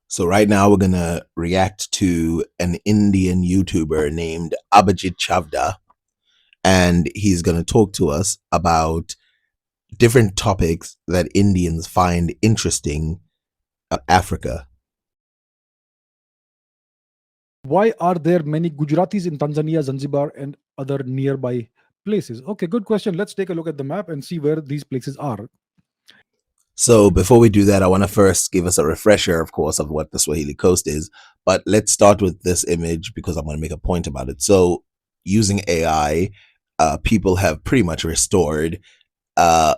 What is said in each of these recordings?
So right now we're gonna react to an Indian YouTuber named Abhijit Chavda, and he's gonna talk to us about different topics that Indians find interesting Africa. Why are there many Gujaratis in Tanzania, Zanzibar, and other nearby places? Okay, good question. Let's take a look at the map and see where these places are. So before we do that, I want to first give us a refresher, of course, of what the Swahili Coast is. But let's start with this image because I'm going to make a point about it. So using AI, people have pretty much restored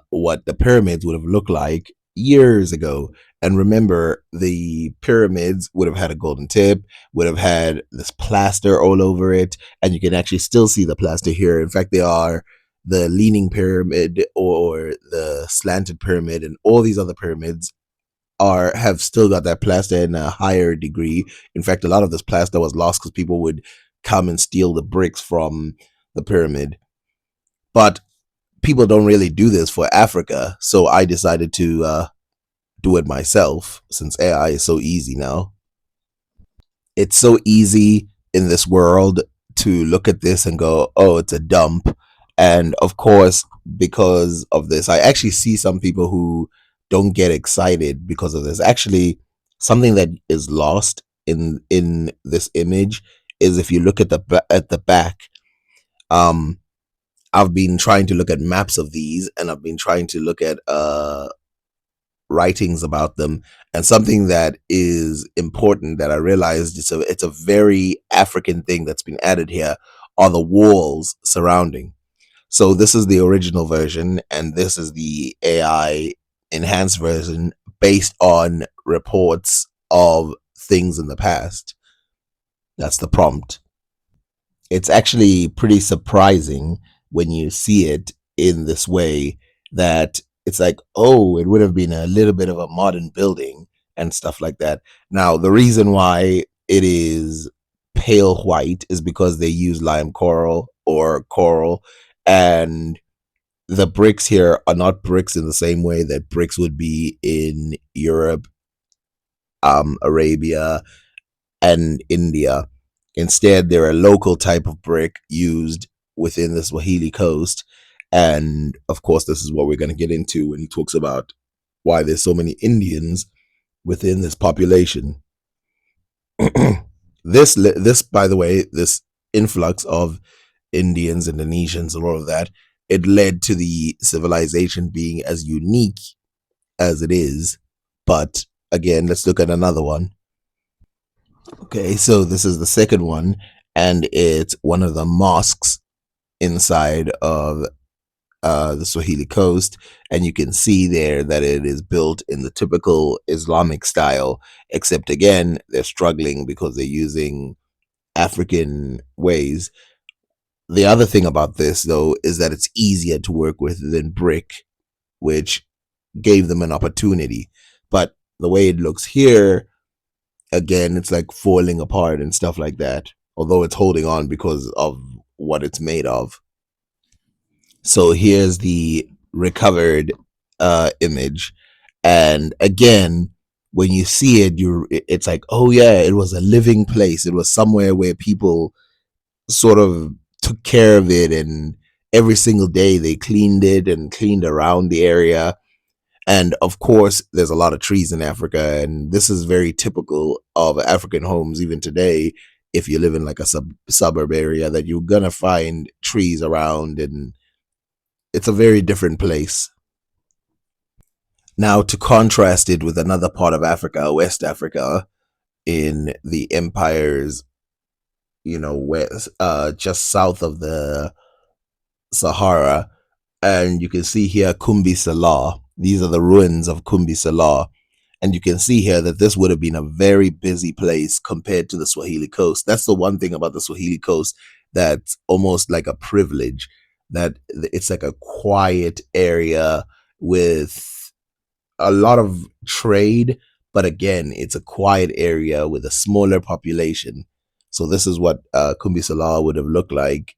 what the pyramids would have looked like years ago. And remember, the pyramids would have had a golden tip, would have had this plaster all over it, and you can actually still see the plaster here. In fact, they are the leaning pyramid or the slanted pyramid, and all these other pyramids are have still got that plaster in a higher degree. In fact, a lot of this plaster was lost because people would come and steal the bricks from the pyramid. But people don't really do this for Africa, so I decided to do it myself since AI is so easy now. It's so easy in this world to look at this and go, oh, it's a dump. And of course, because of this, I actually see some people who don't get excited because of this. Actually, something that is lost in this image is if you look at the back. Um, I've been trying to look at maps of these, and I've been trying to look at writings about them. And something that is important that I realized it's a very African thing that's been added here are the walls surrounding. So this is the original version, and this is the AI enhanced version based on reports of things in the past. That's the prompt. It's actually pretty surprising when you see it in this way that it's like, oh, it would have been a little bit of a modern building and stuff like that. Now, the reason why it is pale white is because they use lime coral or coral, and the bricks here are not bricks in the same way that bricks would be in Europe, Arabia, and India. Instead, they're a local type of brick used within the Swahili coast. And of course, this is what we're going to get into when he talks about why there's so many Indians within this population. This, by the way, this influx of Indians, Indonesians, and all of that, it led to the civilization being as unique as it is. But again, let's look at another one. Okay, so this is the second one, and it's one of the mosques inside of the Swahili coast, and you can see there that it is built in the typical Islamic style, except again, they're struggling because they're using African ways. The other thing about this, though, is that it's easier to work with than brick, which gave them an opportunity. But the way it looks here, again, it's like falling apart and stuff like that, although it's holding on because of what it's made of. So here's the recovered image, and again, when you see it, it's like, oh yeah, it was a living place. It was somewhere where people sort of took care of it, and every single day they cleaned it and cleaned around the area. And of course, there's a lot of trees in Africa, and this is very typical of African homes even today. If you live in like a suburb area, that you're gonna find trees around, and it's a very different place. Now, to contrast it with another part of Africa, West Africa, in the empires, west, just south of the Sahara, and you can see here Kumbi Salah. These are the ruins of Kumbi Salah. And you can see here that this would have been a very busy place compared to the Swahili coast. That's the one thing about the Swahili coast that's almost like a privilege, that it's like a quiet area with a lot of trade, but again, it's a quiet area with a smaller population. So this is what Kumbi Salah would have looked like.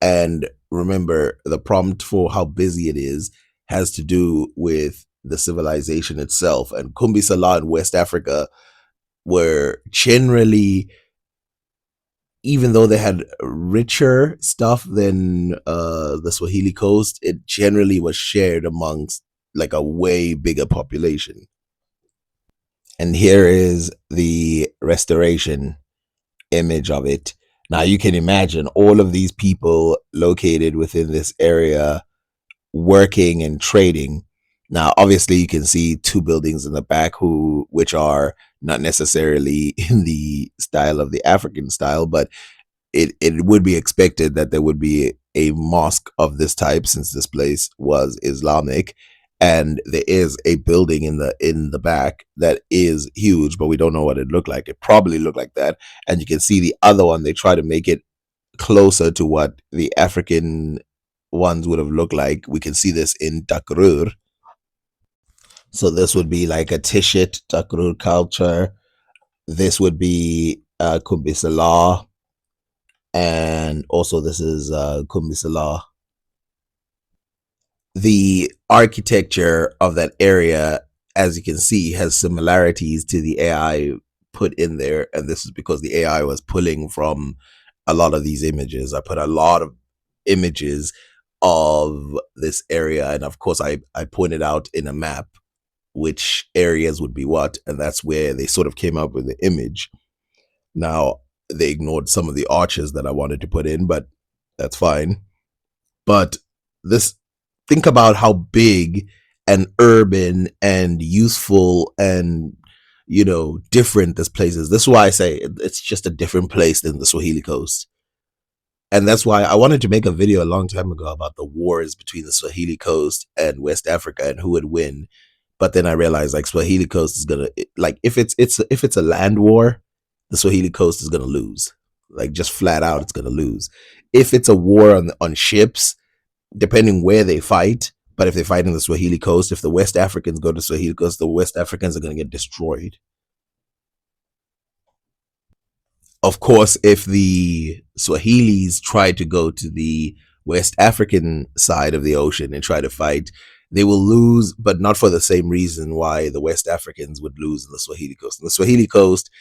And remember, the prompt for how busy it is has to do with the civilization itself. And Kumbi Salah in West Africa were generally, even though they had richer stuff than the Swahili coast, it generally was shared amongst like a way bigger population. And here is the restoration image of it. Now you can imagine all of these people located within this area working and trading. Now, obviously, you can see two buildings in the back, which are not necessarily in the style of the African style, but it would be expected that there would be a mosque of this type since this place was Islamic. And there is a building in the back that is huge, but we don't know what it looked like. It probably looked like that. And you can see the other one, they try to make it closer to what the African ones would have looked like. We can see this in Takrur. So this would be like a Tishit Takrur culture. This would be Kumbisala. And also this is Kumbisala. The architecture of that area, as you can see, has similarities to the AI put in there. And this is because the AI was pulling from a lot of these images. I put a lot of images of this area. And of course, I pointed out in a map which areas would be what. And that's where they sort of came up with the image. Now, they ignored some of the arches that I wanted to put in, but that's fine. But this, think about how big and urban and useful and different this place is. This is why I say it's just a different place than the Swahili coast. And that's why I wanted to make a video a long time ago about the wars between the Swahili coast and West Africa and who would win. But then I realized like Swahili coast is gonna, like, if it's a land war, the Swahili coast is gonna lose. Like, just flat out, it's gonna lose. If it's a war on ships, depending where they fight, but if they fight in the Swahili coast, if the West Africans go to Swahili coast, the West Africans are gonna get destroyed. Of course, if the Swahilis try to go to the West African side of the ocean and try to fight, they will lose, but not for the same reason why the West Africans would lose in the Swahili coast. In the Swahili coast,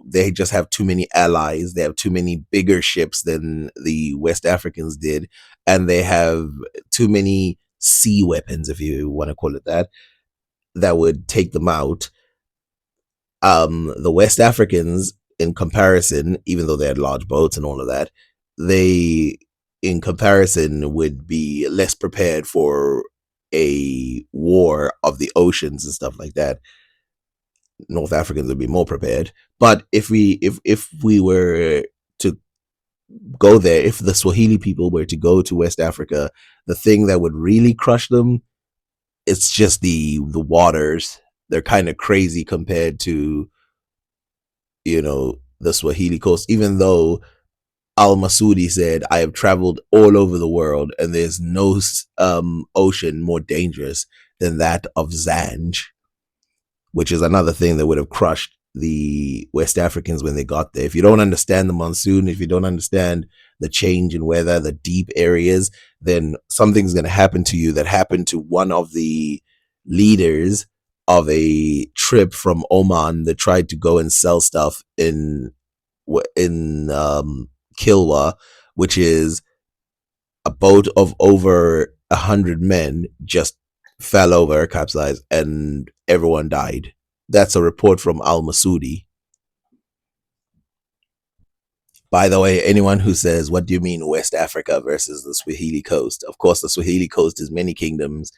they just have too many allies. They have too many bigger ships than the West Africans did, and they have too many sea weapons, if you want to call it that would take them out. The West Africans, in comparison, even though they had large boats and all of that, they, in comparison, would be less prepared for a war of the oceans and stuff like that. North Africans would be more prepared. But if we were to go there, if the Swahili people were to go to West Africa, the thing that would really crush them, it's just the waters. They're kind of crazy compared to the Swahili coast, even though Al Masudi said, I have traveled all over the world and there's no ocean more dangerous than that of Zanj, which is another thing that would have crushed the West Africans when they got there. If you don't understand the monsoon, if you don't understand the change in weather, the deep areas, then something's going to happen to you that happened to one of the leaders of a trip from Oman that tried to go and sell stuff in Kilwa, which is a boat of over 100 men just fell over, capsized, and everyone died. That's a report from Al Masudi. By the way, anyone who says, what do you mean West Africa versus the Swahili coast? Of course, the Swahili coast is many kingdoms.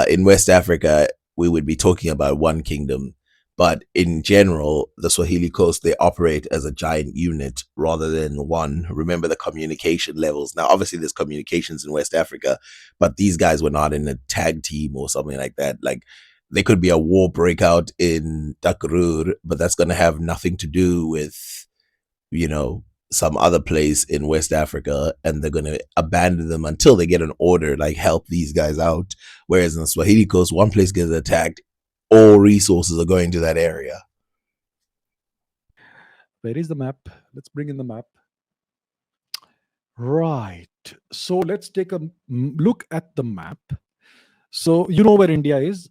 In West Africa, we would be talking about one kingdom. But in general, the Swahili coast, they operate as a giant unit rather than one. Remember the communication levels. Now, obviously, there's communications in West Africa, but these guys were not in a tag team or something like that. Like, there could be a war breakout in Takrur, but that's going to have nothing to do with, some other place in West Africa, and they're going to abandon them until they get an order, like help these guys out. Whereas in the Swahili coast, one place gets attacked, all resources are going to that area. Where is the map? Let's bring in the map. Right. So let's take a look at the map. So you know where India is.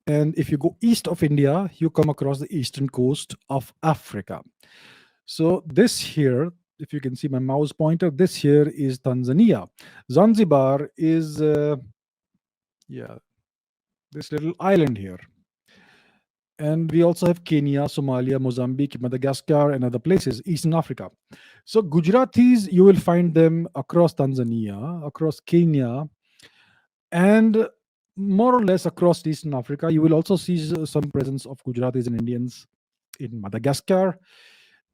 And if you go east of India, you come across the eastern coast of Africa. So this here, if you can see my mouse pointer, this here is Tanzania. Zanzibar is yeah, this little island here. And we also have Kenya, Somalia, Mozambique, Madagascar, and other places, Eastern Africa. So Gujaratis, you will find them across Tanzania, across Kenya, and more or less across Eastern Africa. You will also see some presence of Gujaratis and Indians in Madagascar,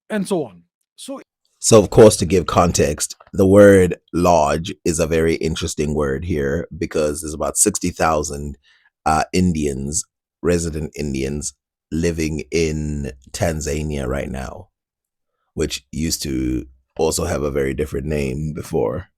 and so on. So So, of course, to give context, the word lodge is a very interesting word here because there's about 60,000 Indians, resident Indians, living in Tanzania right now, which used to also have a very different name before.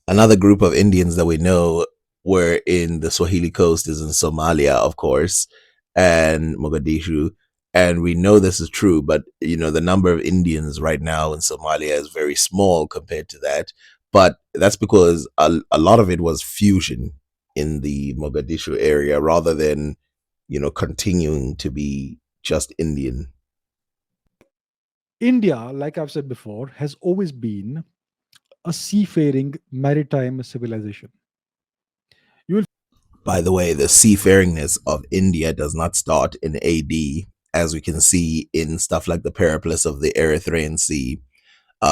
Another group of Indians that we know were in the Swahili coast is in Somalia, of course, and Mogadishu. And we know this is true, but the number of Indians right now in Somalia is very small compared to that. But that's because a lot of it was fusion in the Mogadishu area rather than, continuing to be just Indian. India, like I've said before, has always been a seafaring maritime civilization. You will By the way, the seafaringness of India does not start in AD, as we can see in stuff like the Periplus of the Erythraean Sea.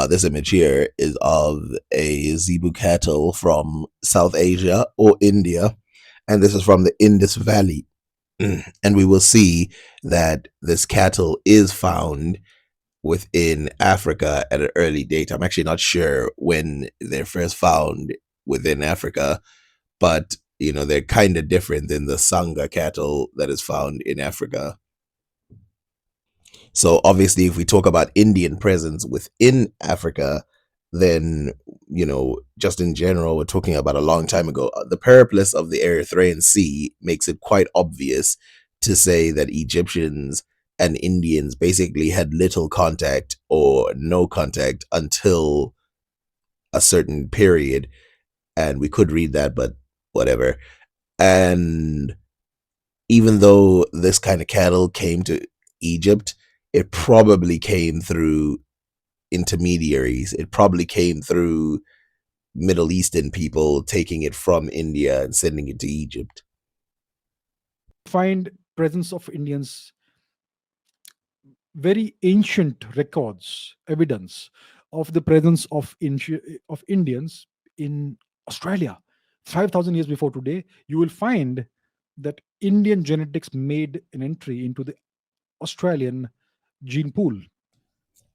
This image here is of a zebu cattle from South Asia or India, and this is from the Indus Valley. And we will see that this cattle is found within Africa at an early date. I'm actually not sure when they're first found within Africa, but they're kind of different than the Sanga cattle that is found in Africa. So obviously, if we talk about Indian presence within Africa, then just in general, we're talking about a long time ago. The Periplus of the Erythraean Sea makes it quite obvious to say that Egyptians and Indians basically had little contact or no contact until a certain period, and we could read that, but whatever. And even though this kind of cattle came to Egypt, it probably came through intermediaries. It probably came through Middle Eastern people taking it from India and sending it to Egypt. find presence of Indians, very ancient records, evidence of the presence of Indians in Australia. 5,000 years before today, you will find that Indian genetics made an entry into the Australian gene pool.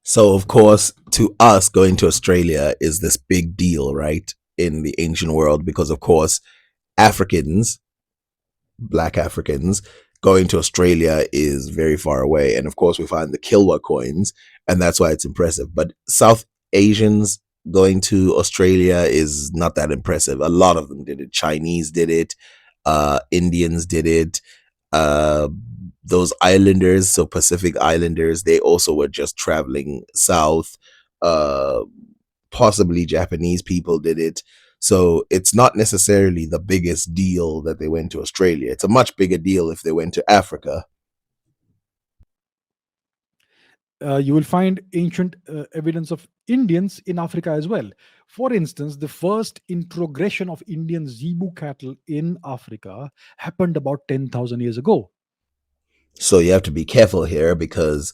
So, of course, to us, going to Australia is this big deal, right? In the ancient world, because, of course, Africans, black Africans, going to Australia is very far away. And of course, we find the Kilwa coins, and that's why it's impressive. But South Asians going to Australia is not that impressive. A lot of them did it. Chinese did it. Indians did it. Uh, those islanders, so Pacific Islanders, they also were just traveling south. Uh, Possibly Japanese people did it. So it's not necessarily the biggest deal that they went to Australia. It's a much bigger deal if they went to Africa. You will find ancient evidence of Indians in Africa as well. For instance, the first introgression of Indian zebu cattle in Africa happened about 10,000 years ago. So you have to be careful here because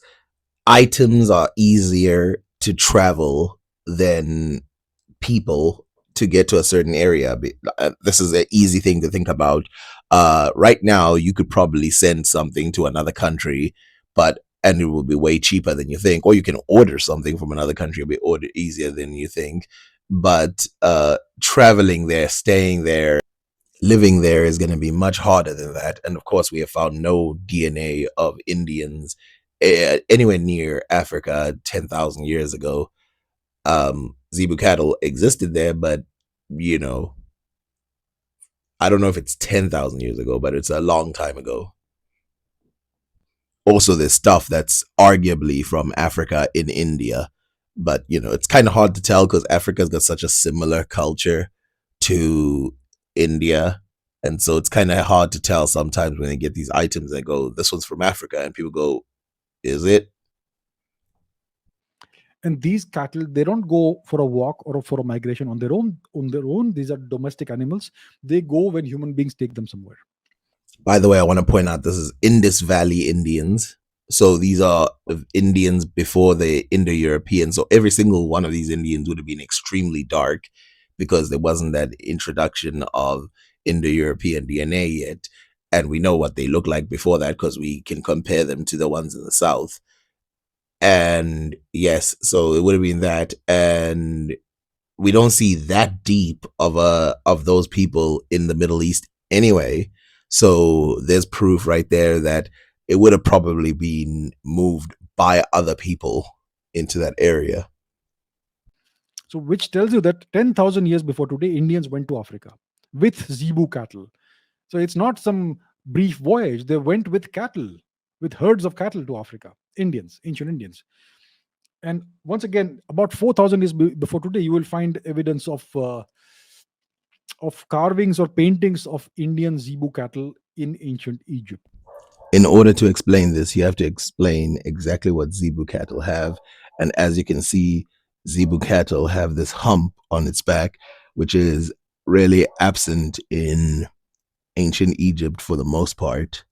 items are easier to travel than people to get to a certain area. This is an easy thing to think about. Right now, you could probably send something to another country, and it will be way cheaper than you think. Or you can order something from another country; it'll be ordered easier than you think. But traveling there, staying there, living there is going to be much harder than that. And of course, we have found no DNA of Indians anywhere near Africa 10,000 years ago. Zebu cattle existed there, but you know, I don't know if it's 10,000 years ago, but it's a long time ago. Also, there's stuff that's arguably from Africa in India, but it's kind of hard to tell because Africa's got such a similar culture to India, And so it's kind of hard to tell sometimes when they get these items and go, this one's from Africa. And people go, is it? And these cattle, they don't go for a walk or for a migration on their own. On their own, these are domestic animals. They go when human beings take them somewhere. By the way, I want to point out this is Indus Valley Indians. So these are Indians before the Indo-European. So every single one of these Indians would have been extremely dark because there wasn't that introduction of Indo-European DNA yet. And we know what they look like before that because we can compare them to the ones in the South. And yes, so it would have been that. And we don't see that deep of those people in the Middle East anyway. So there's proof right there that it would have probably been moved by other people into that area. So, which tells you that 10,000 years before today, Indians went to Africa with zebu cattle. So, it's not some brief voyage. They went with cattle, with herds of cattle to Africa. Indians, ancient Indians. And once again, about 4,000 years before today, you will find evidence of carvings or paintings of Indian zebu cattle in ancient Egypt. In order to explain this, you have to explain exactly what zebu cattle have. And as you can see, zebu cattle have this hump on its back, which is really absent in ancient Egypt for the most part.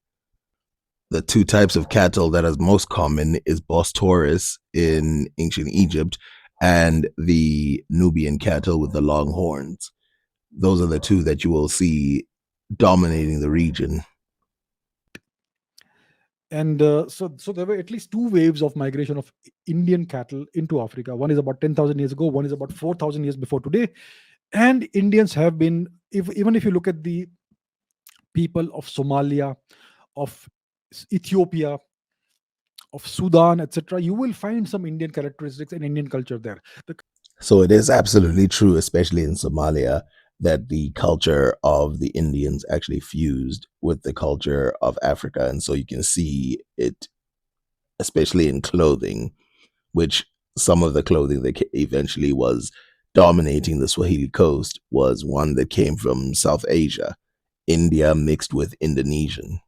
The two types of cattle that is most common is Bos taurus in ancient Egypt and the Nubian cattle with the long horns. Those are the two that you will see dominating the region. And so there were at least two waves of migration of Indian cattle into Africa. One is about 10,000 years ago, one is about 4,000 years before today. And Indians have been, even if you look at the people of Somalia, of Ethiopia, of Sudan, etc., you will find some Indian characteristics and Indian culture there. So it is absolutely true, especially in Somalia, that the culture of the Indians actually fused with the culture of Africa. And so you can see it, especially in clothing, which some of the clothing that eventually was dominating the Swahili coast was one that came from South Asia, India mixed with Indonesian,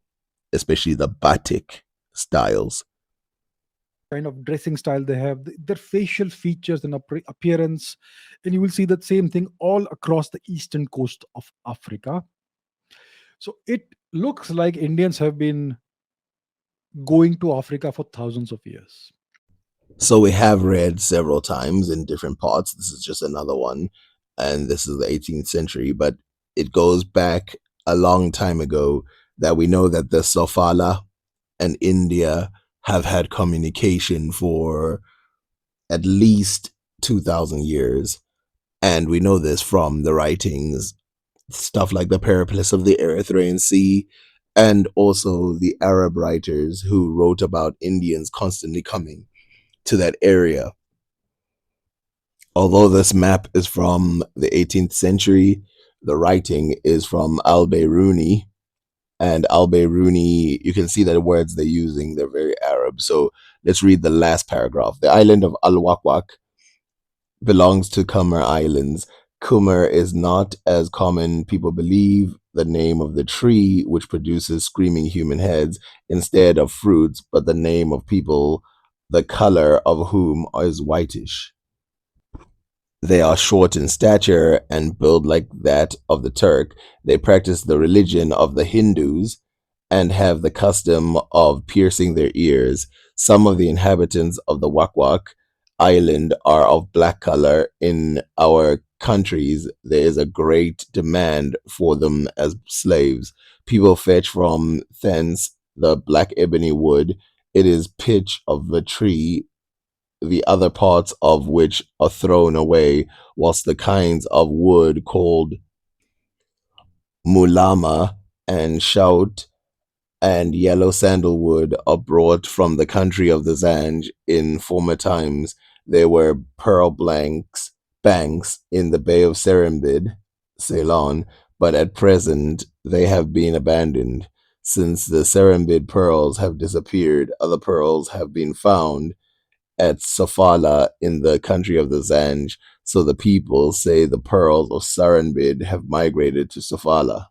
especially the batik styles. Kind of dressing style they have, their facial features and appearance, and you will see that same thing all across the eastern coast of Africa. So it looks like Indians have been going to Africa for thousands of years. So we have read several times in different parts. This is just another one, and this is the 18th century, but it goes back a long time ago that we know that the Sofala and India have had communication for at least 2,000 years. And we know this from the writings, stuff like the Periplus of the Erythraean Sea, and also the Arab writers who wrote about Indians constantly coming to that area. Although this map is from the 18th century, the writing is from Al-Biruni. And Al-Biruni, you can see that the words they're using, they're very Arab. So let's read the last paragraph. The island of Al-Wakwak belongs to Khmer Islands. Khmer is not, as common people believe, the name of the tree which produces screaming human heads instead of fruits, but the name of people, the color of whom is whitish. They are short in stature and build like that of the Turk. They practice the religion of the Hindus and have the custom of piercing their ears. Some of the inhabitants of the Wakwak island are of black color. In our countries, there is a great demand for them as slaves. People fetch from thence the black ebony wood. It is pitch of the tree, the other parts of which are thrown away, whilst the kinds of wood called mulama and shout and yellow sandalwood are brought from the country of the Zanj. In former times, there were pearl banks in the Bay of Serembid, Ceylon, but at present they have been abandoned. Since the Serembid pearls have disappeared, other pearls have been found at Sofala in the country of the Zanj. So the people say the pearls of Serembid have migrated to Sofala.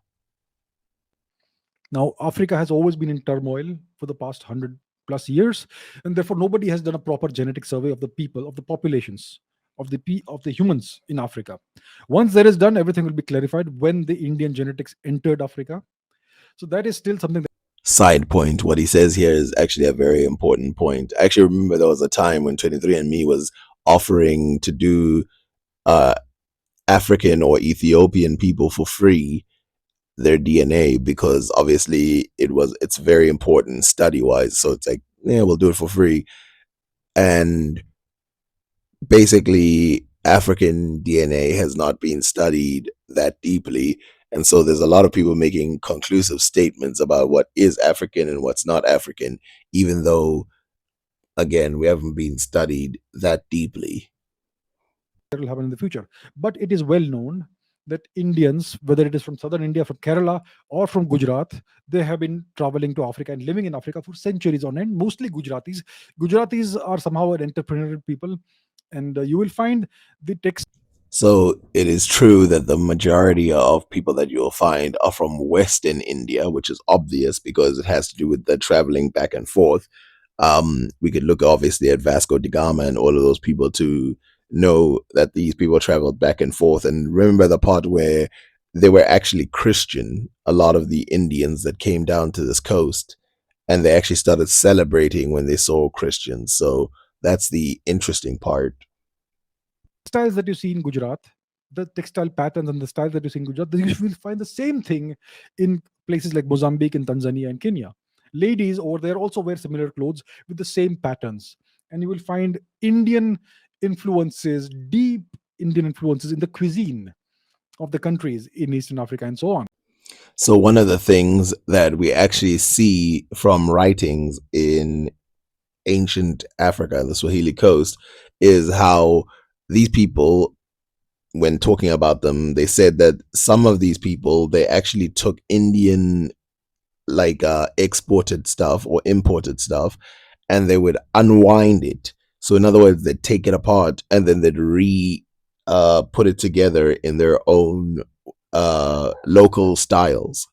Now, Africa has always been in turmoil for the past 100 plus years, and therefore nobody has done a proper genetic survey of the people, of the populations, of the humans in Africa. Once that is done, everything will be clarified when the Indian genetics entered Africa. So that is still something Side point, what he says here is actually a very important point. I actually remember there was a time when 23andMe was offering to do uh, African or Ethiopian people for free their DNA, because obviously it's very important study wise. So it's like, yeah, we'll do it for free. And basically, African DNA has not been studied that deeply. And so there's a lot of people making conclusive statements about what is African and what's not African, even though, again, we haven't been studied that deeply. that will happen in the future. But it is well known that Indians, whether it is from southern India, from Kerala, or from Gujarat, they have been traveling to Africa and living in Africa for centuries on end, mostly Gujaratis. Gujaratis are somehow an entrepreneurial people, and you will find the text So it is true that the majority of people that you'll find are from Western India, which is obvious because it has to do with the traveling back and forth. We could look obviously at Vasco da Gama and all of those people to know that these people traveled back and forth. And remember the part where they were actually Christian, a lot of the Indians that came down to this coast, and they actually started celebrating when they saw Christians. So that's the interesting part. textiles that you see in Gujarat, the textile patterns and the styles that you see in Gujarat, you will find the same thing in places like Mozambique and Tanzania and Kenya. Ladies over there also wear similar clothes with the same patterns. And you will find Indian influences, deep Indian influences in the cuisine of the countries in Eastern Africa and so on. So one of the things that we actually see from writings in ancient Africa, the Swahili coast, is how these people, when talking about them, they said that some of these people, they actually took Indian, like exported stuff or imported stuff, and they would unwind it. So in other words, they'd take it apart and then they'd put it together in their own local styles.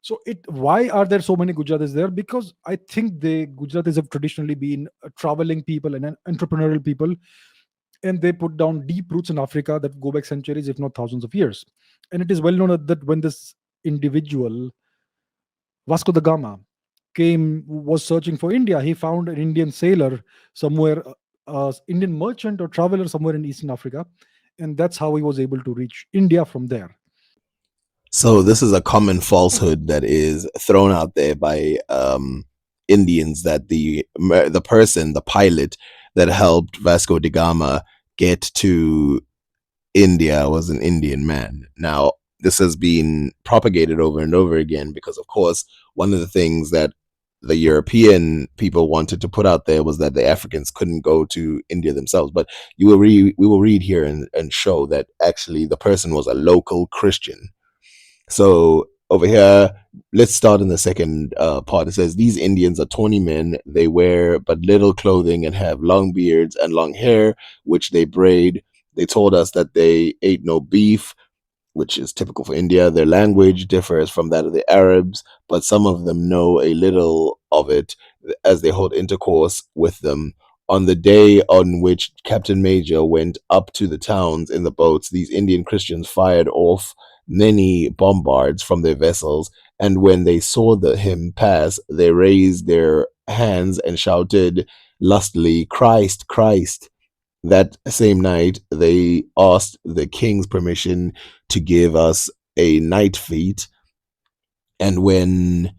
So it why are there so many Gujaratis there? Because I think the Gujaratis have traditionally been traveling people and an entrepreneurial people, and they put down deep roots in Africa that go back centuries, if not thousands of years. And it is well known that when this individual, Vasco da Gama, was searching for India, he found an Indian sailor somewhere, Indian merchant or traveler somewhere in Eastern Africa, and that's how he was able to reach India from there. So this is a common falsehood that is thrown out there by Indians, that the person, the pilot that helped Vasco da Gama get to India was an Indian man. Now, this has been propagated over and over again because, of course, one of the things that the European people wanted to put out there was that the Africans couldn't go to India themselves. But we will read here and show that actually the person was a local Christian. So over here, let's start in the second part. It says, these Indians are tawny men. They wear but little clothing and have long beards and long hair, which they braid. They told us that they ate no beef, which is typical for India. Their language differs from that of the Arabs, but some of them know a little of it as they hold intercourse with them. On the day on which Captain Major went up to the towns in the boats, these Indian Christians fired off many bombards from their vessels, and when they saw him pass, they raised their hands and shouted lustily, Christ, Christ. That same night, they asked the king's permission to give us a night feat. And when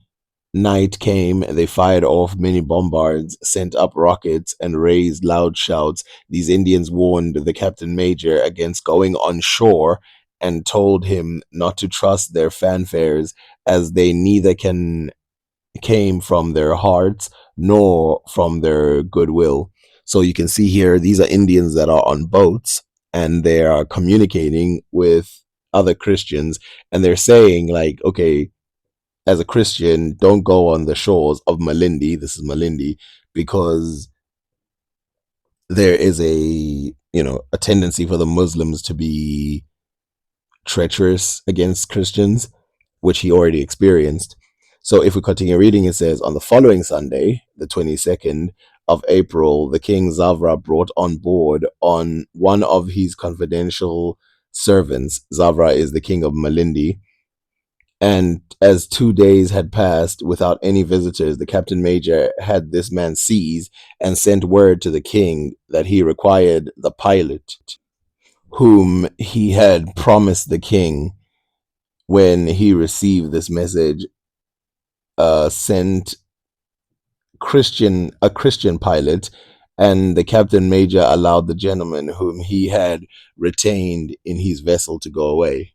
night came, they fired off many bombards, sent up rockets, and raised loud shouts. These Indians warned the captain major against going on shore and told him not to trust their fanfares, as they neither came from their hearts nor from their goodwill. So you can see here, these are Indians that are on boats and they are communicating with other Christians, and they're saying, like, okay, as a Christian, don't go on the shores of Malindi. This is Malindi, because there is a tendency for the Muslims to be treacherous against Christians. which he already experienced. So if we continue reading, it says, on the following Sunday, the 22nd of April, the king Zavra brought on board on one of his confidential servants. Zavra is the king of Malindi. And as 2 days had passed without any visitors, the captain major had this man seized and sent word to the king that he required the pilot whom he had promised the king when he received this message, sent a Christian pilot, and the captain major allowed the gentleman whom he had retained in his vessel to go away.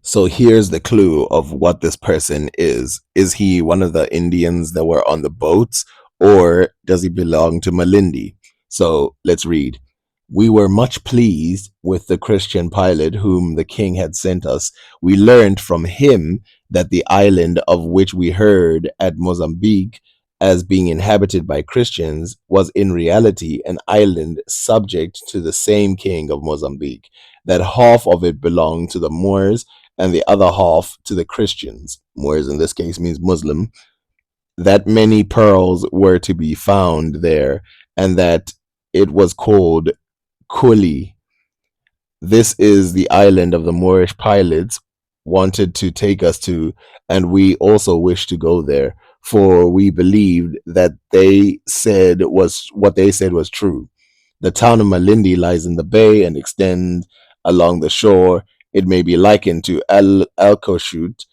So here's the clue of what this person is. Is he one of the Indians that were on the boats, or does he belong to Malindi? So let's read. We were much pleased with the Christian pilot whom the king had sent us. We learned from him that the island of which we heard at Mozambique as being inhabited by Christians was in reality an island subject to the same king of Mozambique, that half of it belonged to the Moors and the other half to the Christians. Moors in this case means Muslim. That many pearls were to be found there, and that it was called Kuli. This is the island of the Moorish pilots wanted to take us to, and we also wished to go there, for we believed that what they said was true. The town of Malindi lies in the bay and extends along the shore. It may be likened to Alcochute.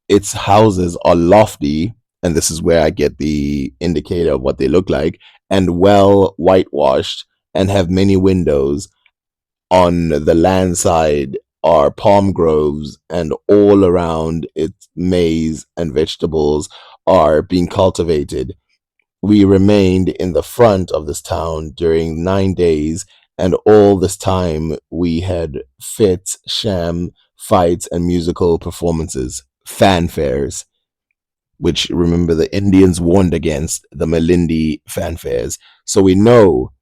Its houses are lofty, and this is where I get the indicator of what they look like, and well whitewashed, and have many windows. On the land side are palm groves, and all around its maize and vegetables are being cultivated. We remained in the front of this town during 9 days, and all this time we had fits, sham fights, and musical performances, fanfares, which remember the Indians warned against the Malindi fanfares. So we know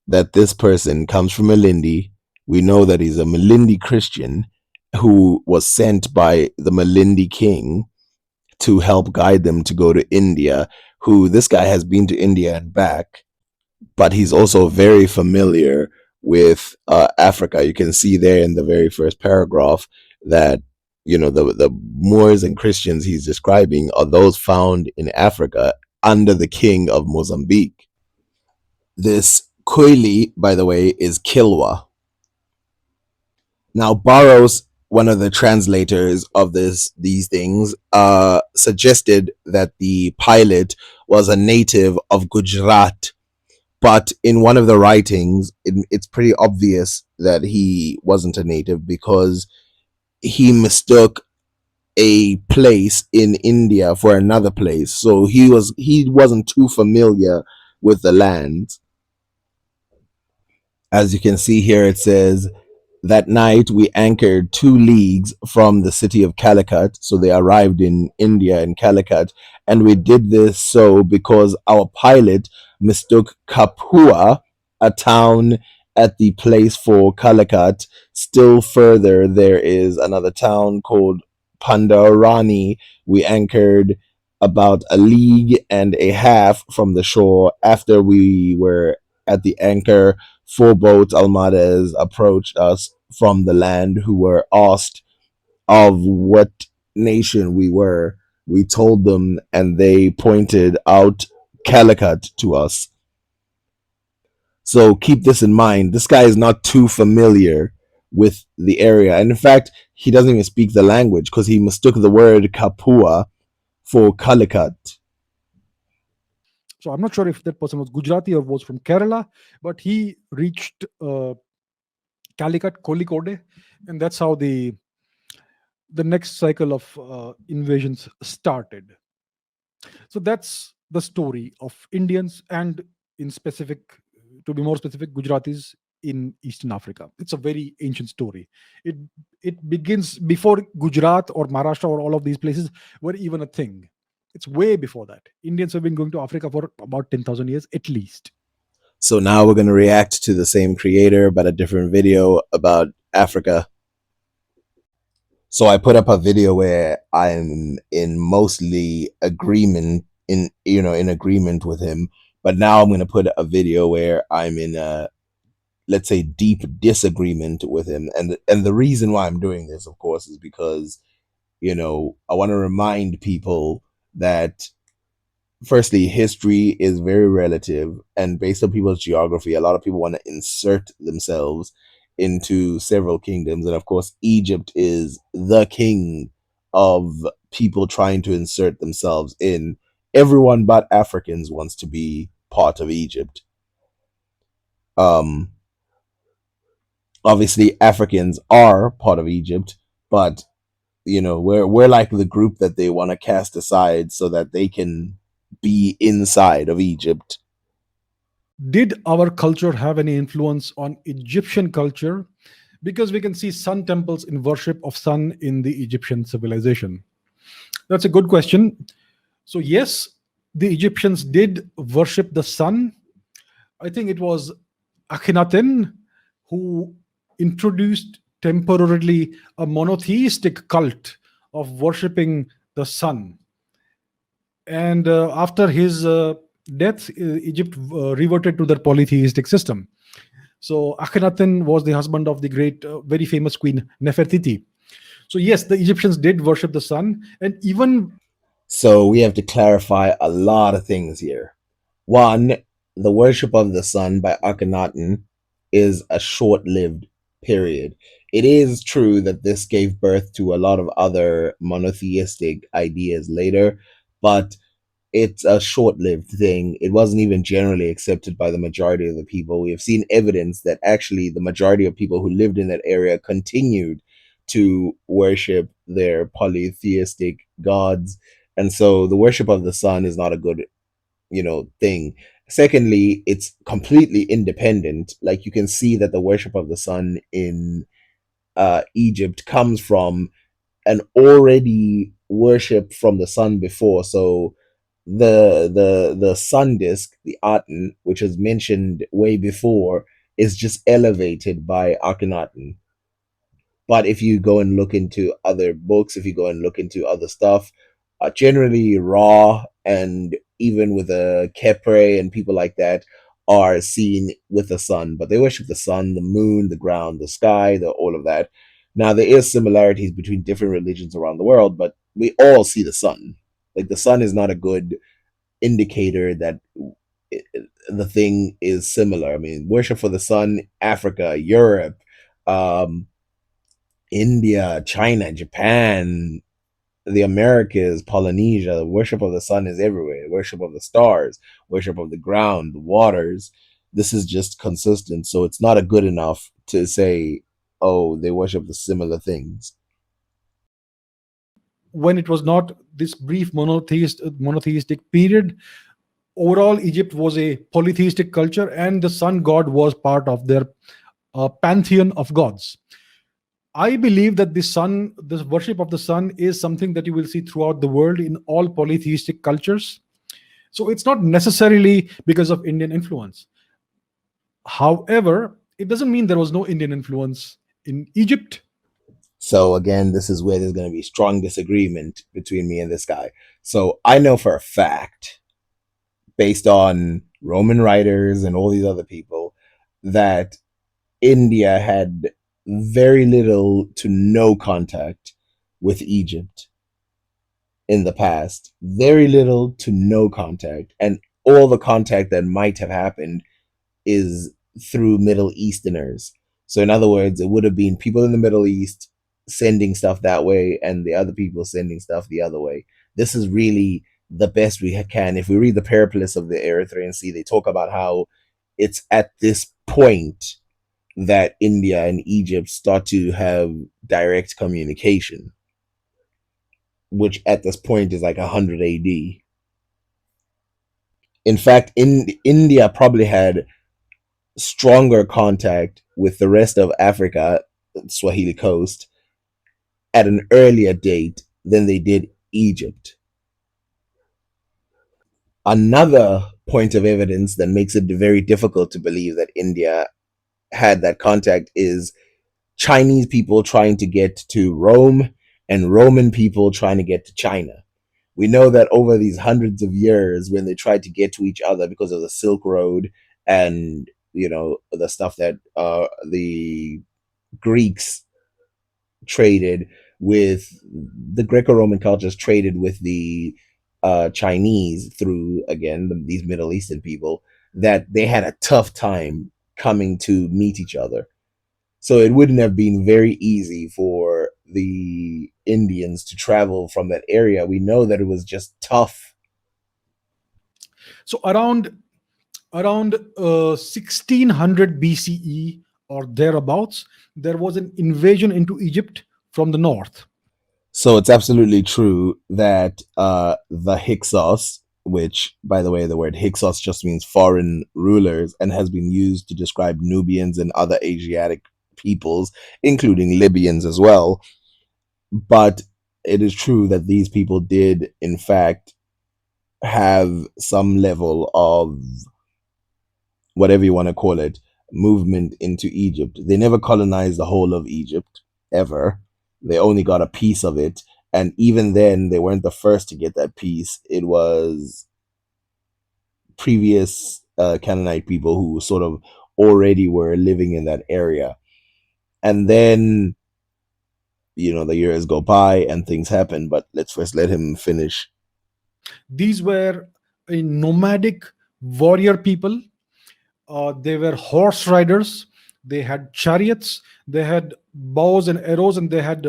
that this person comes from Malindi. We know that he's a Malindi Christian who was sent by the Malindi king to help guide them to go to India, who this guy has been to India and back, but he's also very familiar with Africa. You can see there in the very first paragraph that the Moors and Christians he's describing are those found in Africa under the king of Mozambique. This Koili, by the way, is Kilwa. Now, Barros, one of the translators of these things, suggested that the pilot was a native of Gujarat, but in one of the writings, it's pretty obvious that he wasn't a native because he mistook a place in India for another place. So he wasn't too familiar with the land. As you can see here, it says, that night we anchored 2 leagues from the city of Calicut. So they arrived in India in Calicut. And we did this so because our pilot mistook Kapua, a town at the place, for Calicut. Still further, there is another town called Pandarani. We anchored about 1.5 leagues from the shore. After we were at the anchor, 4 boats, almadas, approached us from the land, who were asked of what nation we were. We told them, and they pointed out Calicut to us. So keep this in mind. This guy is not too familiar with the area. And in fact, he doesn't even speak the language because he mistook the word Kapua for Calicut. So I'm not sure if that person was Gujarati or was from Kerala, but he reached Calicut, Kozhikode, and that's how the next cycle of invasions started. So that's the story of Indians and, in specific, to be more specific, Gujaratis in Eastern Africa. It's a very ancient story. It it begins before Gujarat or Maharashtra or all of these places were even a thing. It's way before that. Indians have been going to Africa for about 10,000 years at least. So now we're going to react to the same creator, but a different video about Africa. So I put up a video where I'm in mostly agreement in agreement with him, but now I'm going to put a video where I'm in a, let's say, deep disagreement with him. And the reason why I'm doing this, of course, is because I want to remind people that firstly, history is very relative, and based on people's geography, a lot of people want to insert themselves into several kingdoms. And of course, Egypt is the king of people trying to insert themselves in. Everyone but Africans wants to be part of Egypt. Um, Obviously, Africans are part of Egypt, but we're like the group that they want to cast aside so that they can be inside of Egypt. Did our culture have any influence on Egyptian culture? Because we can see sun temples in worship of sun in the Egyptian civilization. That's a good question. So, yes, the Egyptians did worship the sun. I think it was Akhenaten who introduced temporarily a monotheistic cult of worshipping the sun. And after his death, Egypt reverted to their polytheistic system. So Akhenaten was the husband of the great, very famous queen Nefertiti. So yes, the Egyptians did worship the sun, and even So we have to clarify a lot of things here. One, the worship of the sun by Akhenaten is a short lived period. It is true that this gave birth to a lot of other monotheistic ideas later, but it's a short-lived thing. It wasn't even generally accepted by the majority of the people. We have seen evidence that actually the majority of people who lived in that area continued to worship their polytheistic gods. And so the worship of the sun is not a good, thing. Secondly, it's completely independent. Like you can see that the worship of the sun in Egypt comes from an already worship from the sun before. So the sun disk, the Aten, which was mentioned way before, is just elevated by Akhenaten. But if you go and look into other books, if you go and look into other stuff, generally Ra and even with a Kepre and people like that are seen with the sun, but they worship the sun, the moon, the ground, the sky, all of that. Now there is similarities between different religions around the world, but we all see the sun. Like the sun is not a good indicator that the thing is similar. I mean, worship for the sun, Africa, Europe, um, India, China, Japan, the Americas, Polynesia, the worship of the sun is everywhere. Worship of the stars, worship of the ground, the waters. This is just consistent. So it's not a good enough to say, oh, they worship the similar things. when it was not this brief monotheistic period, overall Egypt was a polytheistic culture, and the sun god was part of their pantheon of gods. I believe that the worship of the sun, is something that you will see throughout the world in all polytheistic cultures. So it's not necessarily because of Indian influence. However, it doesn't mean there was no Indian influence in Egypt. So again, this is where there's going to be strong disagreement between me and this guy. So I know for a fact, based on Roman writers and all these other people, that India had very little to no contact with Egypt in the past. Very little to no contact. And all the contact that might have happened is through Middle Easterners. So, in other words, it would have been people in the Middle East sending stuff that way and the other people sending stuff the other way. This is really the best we can. If we read the Periplus of the Erythraean Sea, they talk about how it's at this point that India and Egypt start to have direct communication, which at this point is like 100 AD. In fact, India probably had stronger contact with the rest of Africa, Swahili coast, at an earlier date than they did Egypt. Another point of evidence that makes it very difficult to believe that India had that contact is Chinese people trying to get to Rome and Roman people trying to get to China. We know that over these hundreds of years, when they tried to get to each other because of the Silk Road and the stuff that the Greeks traded with, the Greco-Roman cultures traded with the Chinese through, again, these Middle Eastern people, that they had a tough time coming to meet each other. So it wouldn't have been very easy for the Indians to travel from that area. We know that it was just tough. So around 1600 BCE or thereabouts, there was an invasion into Egypt from the north. So it's absolutely true that the Hyksos, which, by the way, the word Hyksos just means foreign rulers and has been used to describe Nubians and other Asiatic peoples, including Libyans as well. But it is true that these people did, in fact, have some level of, whatever you want to call it, movement into Egypt. They never colonized the whole of Egypt, ever. They only got a piece of it. And even then, they weren't the first to get that piece. It was previous Canaanite people who sort of already were living in that area. And then, the years go by and things happen. But let's first let him finish. These were a nomadic warrior people. They were horse riders. They had chariots. They had bows and arrows, and they had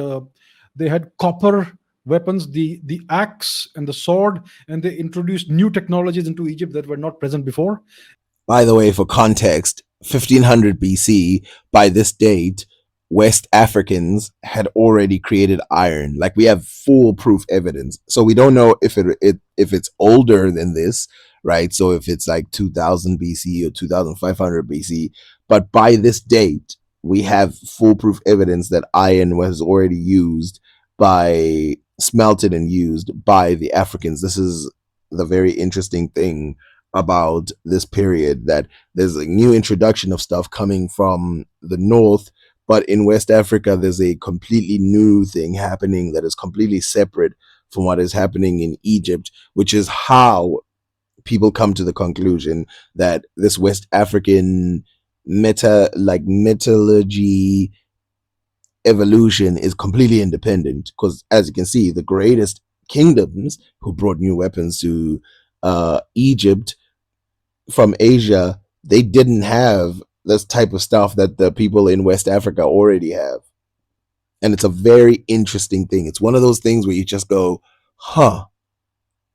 copper weapons, the axe and the sword, and they introduced new technologies into Egypt that were not present before. By the way, for context, 1500 BC, by this date, West Africans had already created iron. Like, we have foolproof evidence. So we don't know if it's older than this, right? So if it's like 2000 BC or 2500 BC, but by this date, we have foolproof evidence that iron was already used by smelted and used by the Africans. This is the very interesting thing about this period, that there's a new introduction of stuff coming from the north, but in West Africa there's a completely new thing happening that is completely separate from what is happening in Egypt, which is how people come to the conclusion that this West African metallurgy evolution is completely independent, because, as you can see, the greatest kingdoms who brought new weapons to Egypt from Asia, they didn't have this type of stuff that the people in West Africa already have. And it's a very interesting thing. It's one of those things where you just go, huh,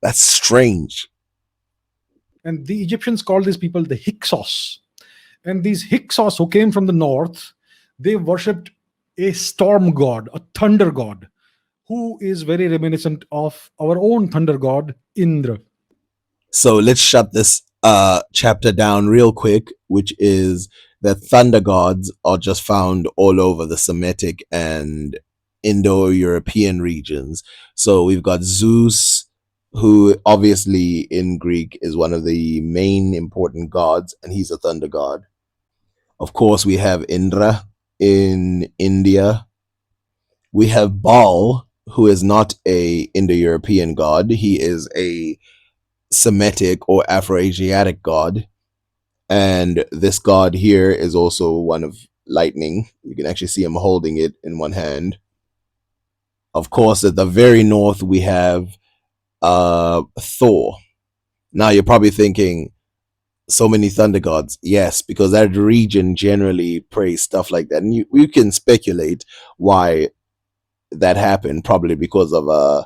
that's strange. And the Egyptians called these people the Hyksos. And these Hyksos who came from the north, they worshipped a storm god, a thunder god, who is very reminiscent of our own thunder god, Indra. So let's shut this chapter down real quick, which is that thunder gods are just found all over the Semitic and Indo-European regions. So we've got Zeus, who obviously in Greek is one of the main important gods, and he's a thunder god. Of course, we have Indra in India. We have Baal, who is not a Indo-European god. He is a Semitic or Afro-Asiatic god. And this god here is also one of lightning. You can actually see him holding it in one hand. Of course, at the very north, we have Thor. Now, you're probably thinking, so many thunder gods. Yes, because that region generally prays stuff like that. And you can speculate why that happened, probably because of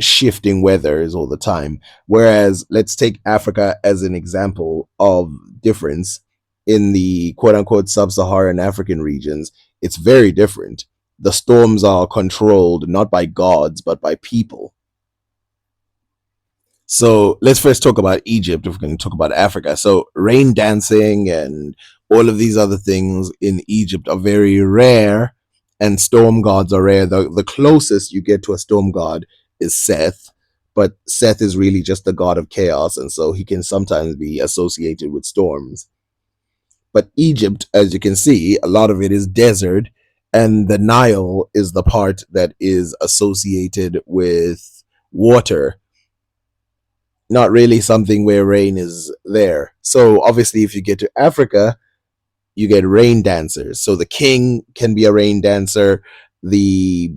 shifting weathers all the time. Whereas, let's take Africa as an example of difference. In the quote unquote sub-Saharan African regions, it's very different. The storms are controlled not by gods but by people. So let's first talk about Egypt if we're going to talk about Africa. So rain dancing and all of these other things in Egypt are very rare, and storm gods are rare. The closest you get to a storm god is Seth, but Seth is really just the god of chaos, and so he can sometimes be associated with storms. But Egypt, as you can see, a lot of it is desert, and the Nile is the part that is associated with water, not really something where rain is there. So obviously, if you get to Africa, you get rain dancers. So the king can be a rain dancer, the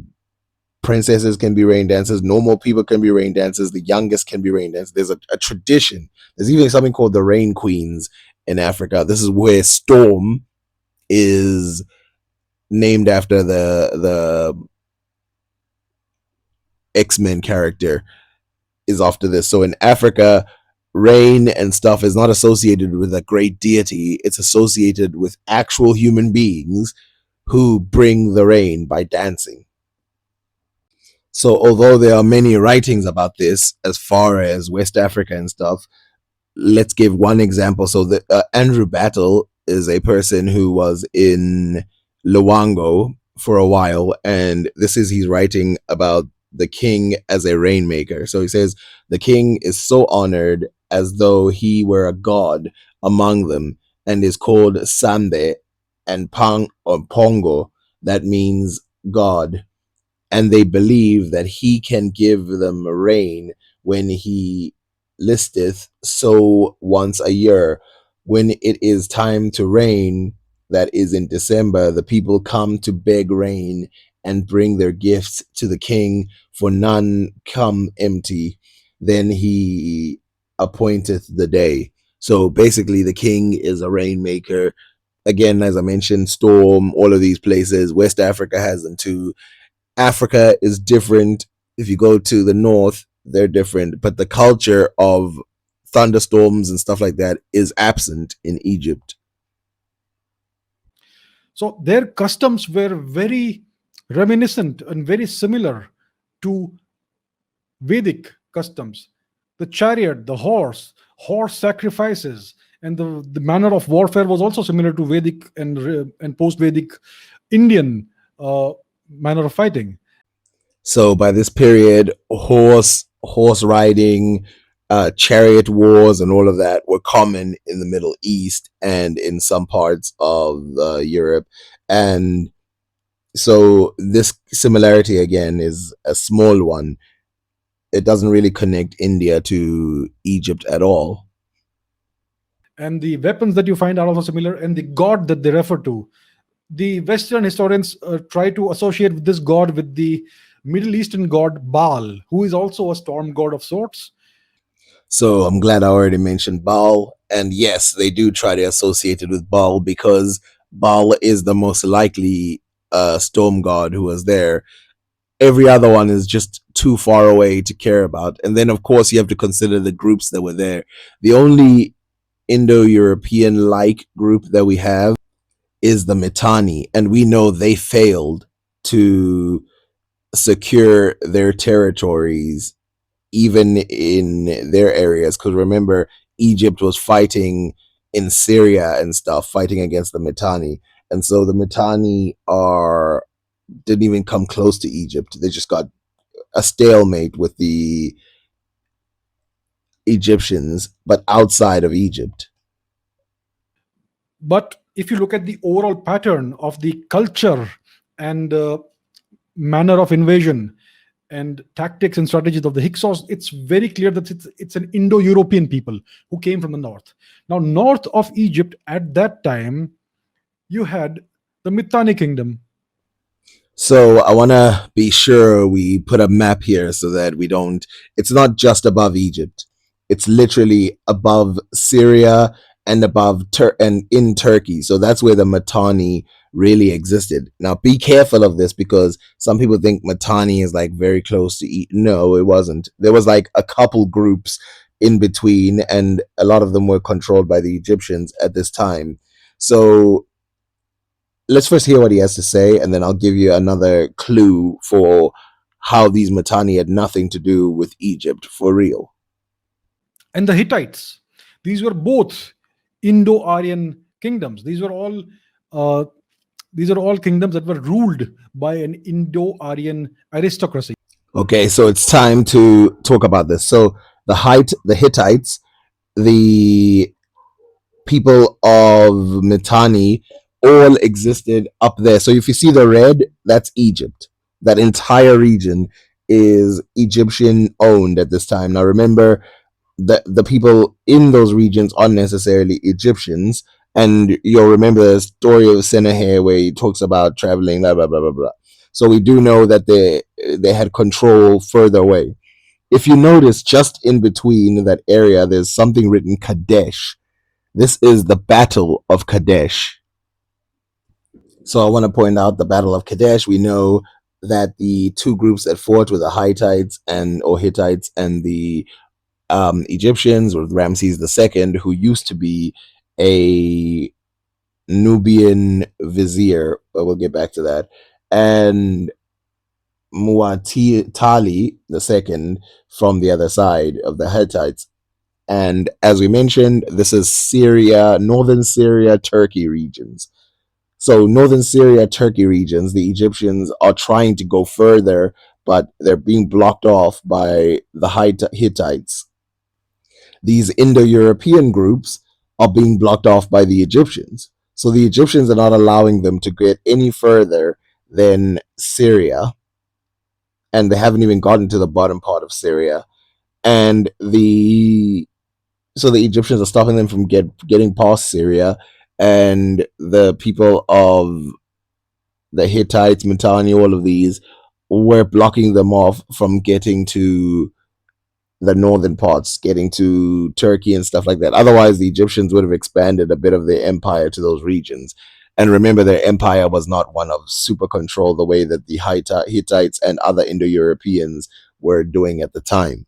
princesses can be rain dancers, normal people can be rain dancers, the youngest can be rain dancers. There's a tradition. There's even something called the rain queens in Africa. This is where Storm is named after the X-Men character is after this. So in Africa, rain and stuff is not associated with a great deity. It's associated with actual human beings who bring the rain by dancing. So although there are many writings about this as far as West Africa and stuff, let's give one example. So the Andrew Battle is a person who was in Luango for a while, and this is he's writing about the king as a rainmaker. So he says the king is so honored as though he were a god among them, and is called Sambe and Pang or Pongo, that means God, and they believe that he can give them rain when he listeth so once a year. When it is time to rain, that is in December, the people come to beg rain and bring their gifts to the king, for none come empty. Then he appointeth the day. So basically, the king is a rainmaker. Again, as I mentioned, Storm, all of these places, West Africa has them too. Africa is different. If you go to the north, they're different, but the culture of thunderstorms and stuff like that is absent in Egypt. So their customs were very reminiscent and very similar to Vedic customs. The chariot, the horse sacrifices, and the manner of warfare was also similar to Vedic and post-Vedic Indian manner of fighting. So by this period, horse riding, chariot wars, and all of that were common in the Middle East and in some parts of Europe. And so this similarity again is a small one. It doesn't really connect India to Egypt at all. And the weapons that you find are also similar, and the god that they refer to. The Western historians try to associate this god with the Middle Eastern god Baal, who is also a storm god of sorts. So I'm glad I already mentioned Baal. And yes, they do try to associate it with Baal because Baal is the most likely storm god who was there. Every other one is just too far away to care about. And then, of course, you have to consider the groups that were there. The only Indo-European like group that we have is the Mitanni, and we know they failed to secure their territories even in their areas, because remember, Egypt was fighting in Syria and stuff, fighting against the Mitanni, and so the Mitanni didn't even come close to Egypt. They just got a stalemate with the Egyptians, but outside of Egypt. But if you look at the overall pattern of the culture and manner of invasion and tactics and strategies of the Hyksos, it's very clear that it's an Indo-European people who came from the north. Now, north of Egypt at that time, you had the Mitanni kingdom. So I want to be sure we put a map here so that we don't. It's not just above Egypt. It's literally above Syria and above and in Turkey. So that's where the Mitanni really existed. Now be careful of this because some people think Mitanni is like very close to Egypt. No, it wasn't. There was like a couple groups in between, and a lot of them were controlled by the Egyptians at this time. So let's first hear what he has to say, and then I'll give you another clue for how these Mitanni had nothing to do with Egypt for real. And the Hittites, these were both Indo-Aryan kingdoms. These are all kingdoms that were ruled by an Indo-Aryan aristocracy. Okay, so it's time to talk about this. So the Hittites, the people of Mitanni, all existed up there. So if you see the red, that's Egypt. That entire region is Egyptian owned at this time. Now remember, the people in those regions aren't necessarily Egyptians. And you'll remember the story of Sennacher where he talks about traveling, blah blah blah blah blah. So we do know that they had control further away. If you notice, just in between that area, there's something written Kadesh. This is the Battle of Kadesh. So I want to point out the Battle of Kadesh. We know that the two groups that fought were the Hittites and or Hittites and the Egyptians with Ramses II, who used to be a Nubian vizier, but we'll get back to that, and Muatali II from the other side of the Hittites. And as we mentioned, this is Syria, northern Syria, Turkey regions. So, northern Syria, Turkey regions, the Egyptians are trying to go further, but they're being blocked off by the Hittites. These Indo European groups are being blocked off by the Egyptians. So, the Egyptians are not allowing them to get any further than Syria, and they haven't even gotten to the bottom part of Syria. And the Egyptians are stopping them from getting past Syria, and the people of the Hittites, Mitanni, all of these were blocking them off from getting to the northern parts, getting to Turkey and stuff like that. Otherwise, the Egyptians would have expanded a bit of their empire to those regions. And remember, their empire was not one of super control the way that the Hittites and other Indo Europeans were doing at the time.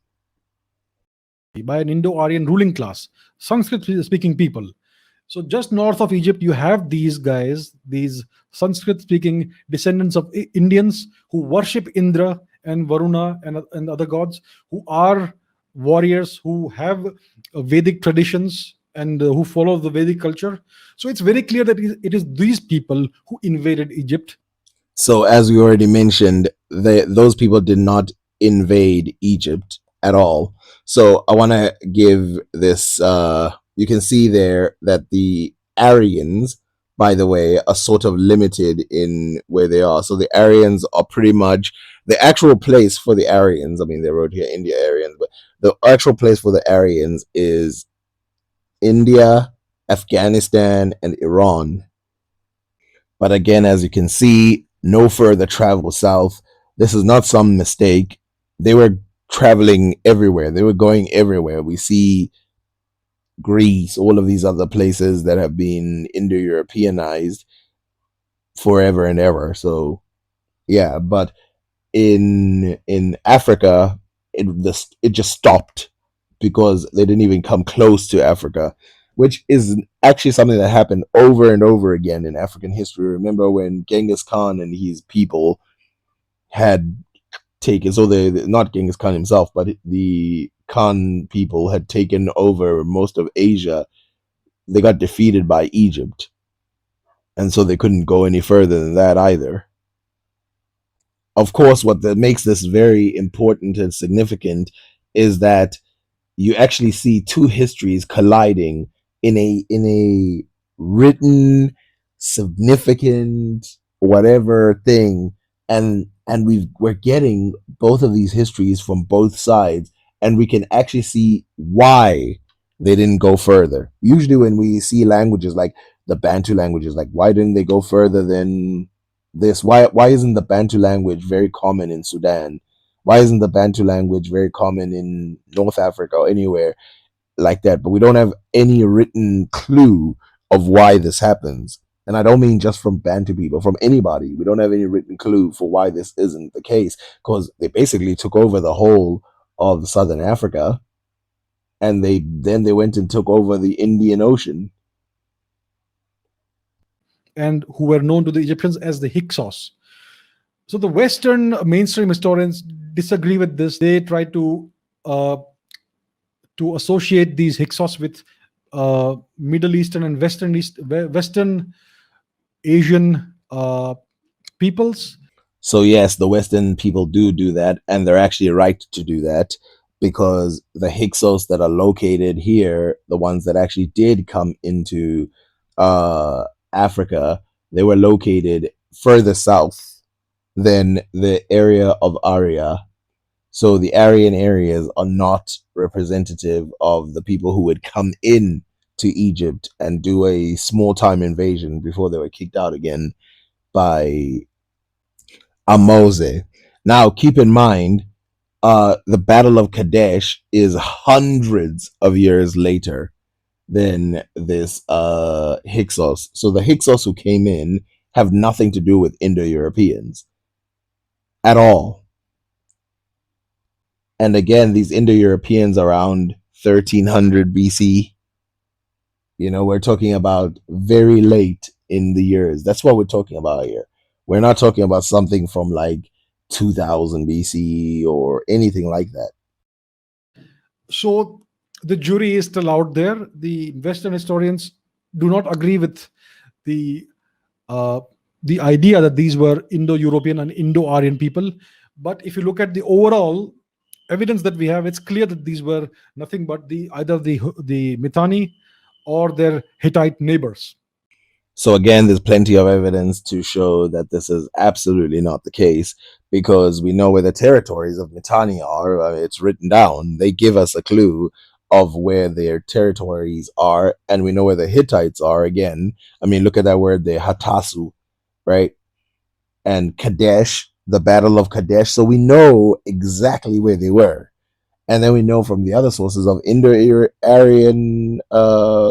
By an Indo-Aryan ruling class, Sanskrit-speaking people. So just north of Egypt, you have these guys, these Sanskrit-speaking descendants of Indians who worship Indra and Varuna and other gods, who are warriors, who have Vedic traditions and who follow the Vedic culture. So it's very clear that it is these people who invaded Egypt. So, as we already mentioned, those people did not invade Egypt at all. So, I want to give this. You can see there that the Aryans, by the way, are sort of limited in where they are. So, the Aryans are pretty much the actual place for the Aryans. I mean, they wrote here India Aryans, but the actual place for the Aryans is India, Afghanistan, and Iran. But again, as you can see, no further travel south. This is not some mistake. They were traveling everywhere. They were going everywhere. We see Greece, all of these other places that have been Indo-Europeanized forever and ever. So yeah, but in Africa, it just stopped because they didn't even come close to Africa, which is actually something that happened over and over again in African history. Remember when Genghis Khan and his people had taken, so they, not Genghis Khan himself, but the Khan people had taken over most of Asia. They got defeated by Egypt, and so they couldn't go any further than that either. Of course, what that makes this very important and significant is that you actually see two histories colliding in a written significant whatever thing, and we're getting both of these histories from both sides, and we can actually see why they didn't go further. Usually when we see languages like the Bantu languages, like why didn't they go further than this? Why isn't the Bantu language very common in Sudan? Why isn't the Bantu language very common in North Africa or anywhere like that? But we don't have any written clue of why this happens. And I don't mean just from Bantu people, from anybody. We don't have any written clue for why this isn't the case, because they basically took over the whole of Southern Africa, and they went and took over the Indian Ocean. And who were known to the Egyptians as the Hyksos. So the Western mainstream historians disagree with this. They try to associate these Hyksos with Middle Eastern and Western Asian peoples. So yes, the Western people do that, and they're actually right to do that, because the Hyksos that are located here, the ones that actually did come into Africa, they were located further south than the area of Arya. So the Aryan areas are not representative of the people who would come in to Egypt and do a small time invasion before they were kicked out again by Amose. Now, keep in mind, the Battle of Kadesh is hundreds of years later than this Hyksos. So the Hyksos who came in have nothing to do with Indo-Europeans at all. And again, these Indo-Europeans around 1300 BC. You know, we're talking about very late in the years. That's what we're talking about here. We're not talking about something from like 2000 BC or anything like that. So the jury is still out there. The Western historians do not agree with the uh, the idea that these were Indo-European and Indo-Aryan people. But if you look at the overall evidence that we have, it's clear that these were nothing but either the Mitanni or their Hittite neighbors. So again, there's plenty of evidence to show that this is absolutely not the case because we know where the territories of Mitanni are. It's written down. They give us a clue of where their territories are, and we know where the Hittites are. Again, I mean, look at that word, the Hatasu, right? And Kadesh, the Battle of Kadesh. So we know exactly where they were. And then we know from the other sources of Indo-Aryan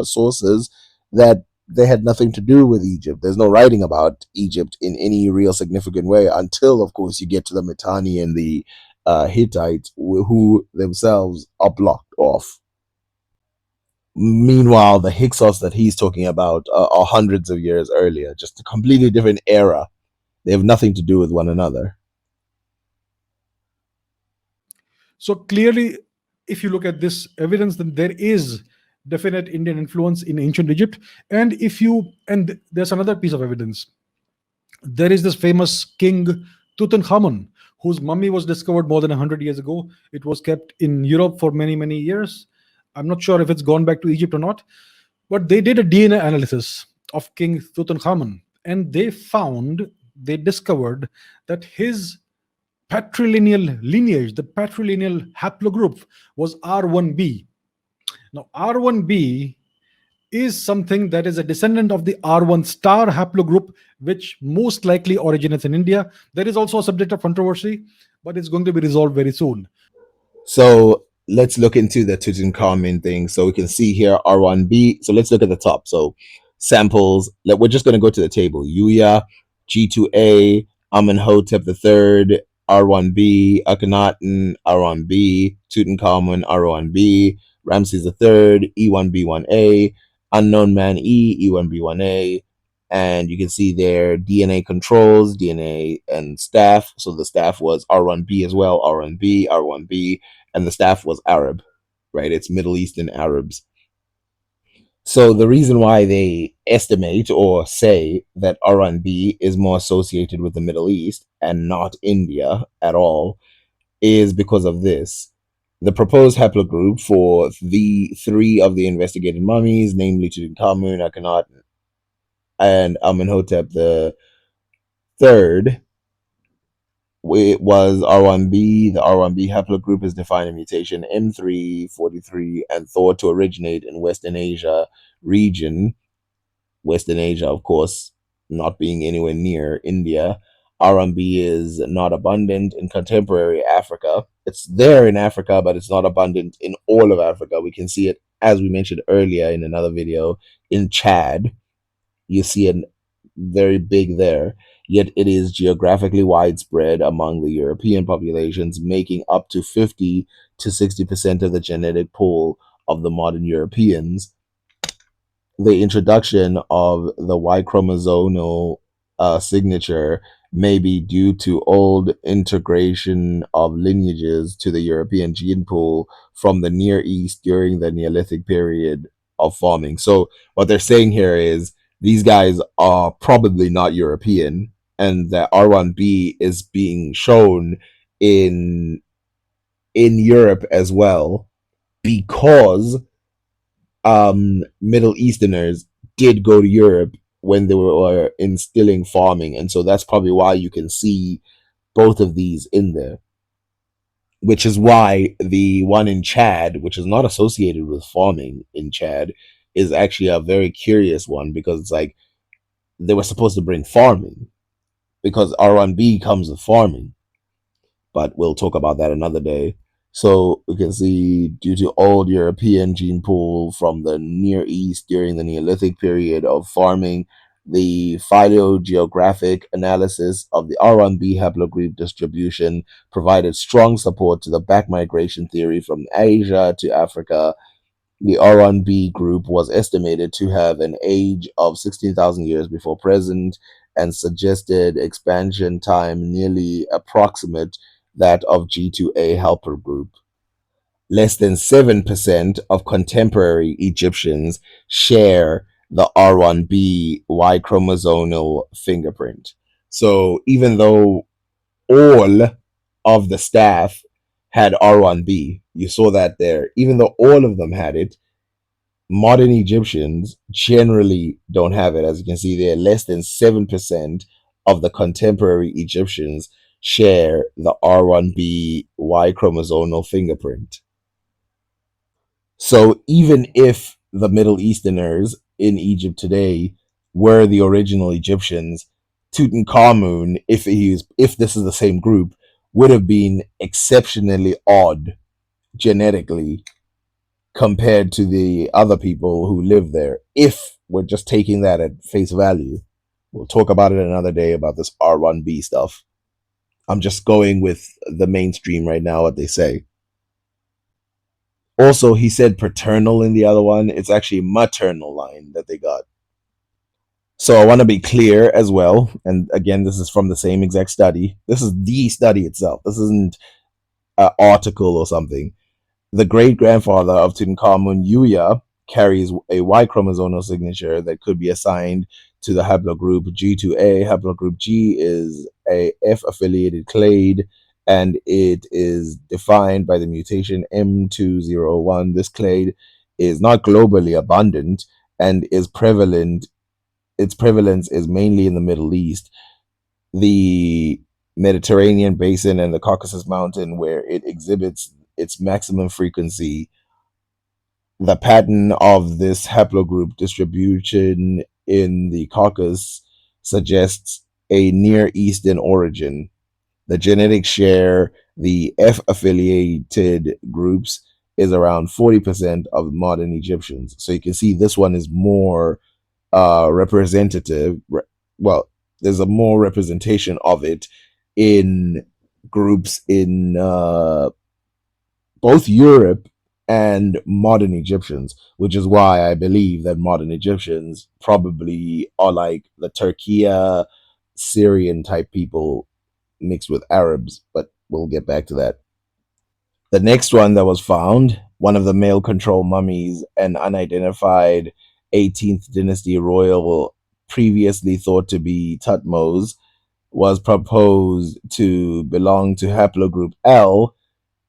sources that they had nothing to do with Egypt. There's no writing about Egypt in any real significant way until, of course, you get to the Mitanni and the Hittites, who themselves are blocked off. Meanwhile, the Hyksos that he's talking about are hundreds of years earlier, just a completely different era. They have nothing to do with one another. So clearly, if you look at this evidence, then there is definite Indian influence in ancient Egypt. And there's another piece of evidence. There is this famous king Tutankhamun, whose mummy was discovered more than 100 years ago. It was kept in Europe for many, many years. I'm not sure if it's gone back to Egypt or not, but they did a DNA analysis of King Tutankhamun, and they discovered that his patrilineal lineage, the patrilineal haplogroup, was R1b. Now, R1b is something that is a descendant of the R1 star haplogroup, which most likely originates in India. There is also a subject of controversy, but it's going to be resolved very soon. So let's look into the Tutankhamun thing. So we can see here R1b. So let's look at the top. So samples. We're just going to go to the table. Yuya, G2A, Amenhotep III, R1b, Akhenaten, R1b, Tutankhamun, R1b, Ramses III, E1B1A, Unknown Man E, E1B1A, and you can see their DNA controls, DNA and staff. So the staff was R1b as well, R1b, R1b, and the staff was Arab, right? It's Middle Eastern Arabs. So the reason why they estimate or say that R1b is more associated with the Middle East and not India at all is because of this. The proposed haplogroup for the three of the investigated mummies, namely Tutankhamun, Akhenaten, and Amenhotep the third, it was R1b. The R1b haplogroup is defined in mutation M343 and thought to originate in Western Asia region. Western Asia, of course, not being anywhere near India. R1b is not abundant in contemporary Africa. It's there in Africa, but it's not abundant in all of Africa. We can see it, as we mentioned earlier in another video, in Chad. You see it very big there, yet it is geographically widespread among the European populations, making up to 50 to 60% of the genetic pool of the modern Europeans. The introduction of the Y chromosomal signature may be due to old integration of lineages to the European gene pool from the Near East during the Neolithic period of farming. So, what they're saying here is these guys are probably not European, and that R1b is being shown in Europe as well because Middle Easterners did go to Europe when they were instilling farming. And so that's probably why you can see both of these in there, which is why the one in Chad, which is not associated with farming in Chad, is actually a very curious one, because it's like they were supposed to bring farming, because R1B comes with farming, but we'll talk about that another day. So we can see, due to old European gene pool from the Near East during the Neolithic period of farming, the phylogeographic analysis of the R1B haplogroup distribution provided strong support to the back migration theory from Asia to Africa. The R1B group was estimated to have an age of 16,000 years before present, and suggested expansion time nearly approximate that of G2A helper group. Less than 7% of contemporary Egyptians share the R1B Y chromosomal fingerprint. So even though all of the staff had R1B, you saw that there, even though all of them had it, modern Egyptians generally don't have it. As you can see there, less than 7% of the contemporary Egyptians share the R1B Y chromosomal fingerprint. So even if the Middle Easterners in Egypt today were the original Egyptians, Tutankhamun, if this is the same group, would have been exceptionally odd genetically compared to the other people who live there, if we're just taking that at face value. We'll talk about it another day about this R1B stuff. I'm just going with the mainstream right now, what they say. Also, he said paternal in the other one. It's actually maternal line that they got. So I want to be clear as well. And again, this is from the same exact study. This is the study itself. This isn't an article or something. The great grandfather of Tutankhamun, Yuya, carries a Y chromosomal signature that could be assigned to the haplogroup G2A. Haplogroup G is a F affiliated clade, and it is defined by the mutation M201. This clade is not globally abundant and is prevalent. Its prevalence is mainly in the Middle East, the Mediterranean basin, and the Caucasus Mountain, where it exhibits its maximum frequency. The pattern of this haplogroup distribution in the Caucasus suggests a Near Eastern origin. The genetic share, the F affiliated groups, is around 40% of modern Egyptians. So you can see this one is more representative. Well, there's a more representation of it in groups in both Europe and modern Egyptians, which is why I believe that modern Egyptians probably are like the Turkiya, Syrian type people mixed with Arabs, but we'll get back to that. The next one that was found, one of the male control mummies, an unidentified 18th dynasty royal previously thought to be Tutmos, was proposed to belong to haplogroup L.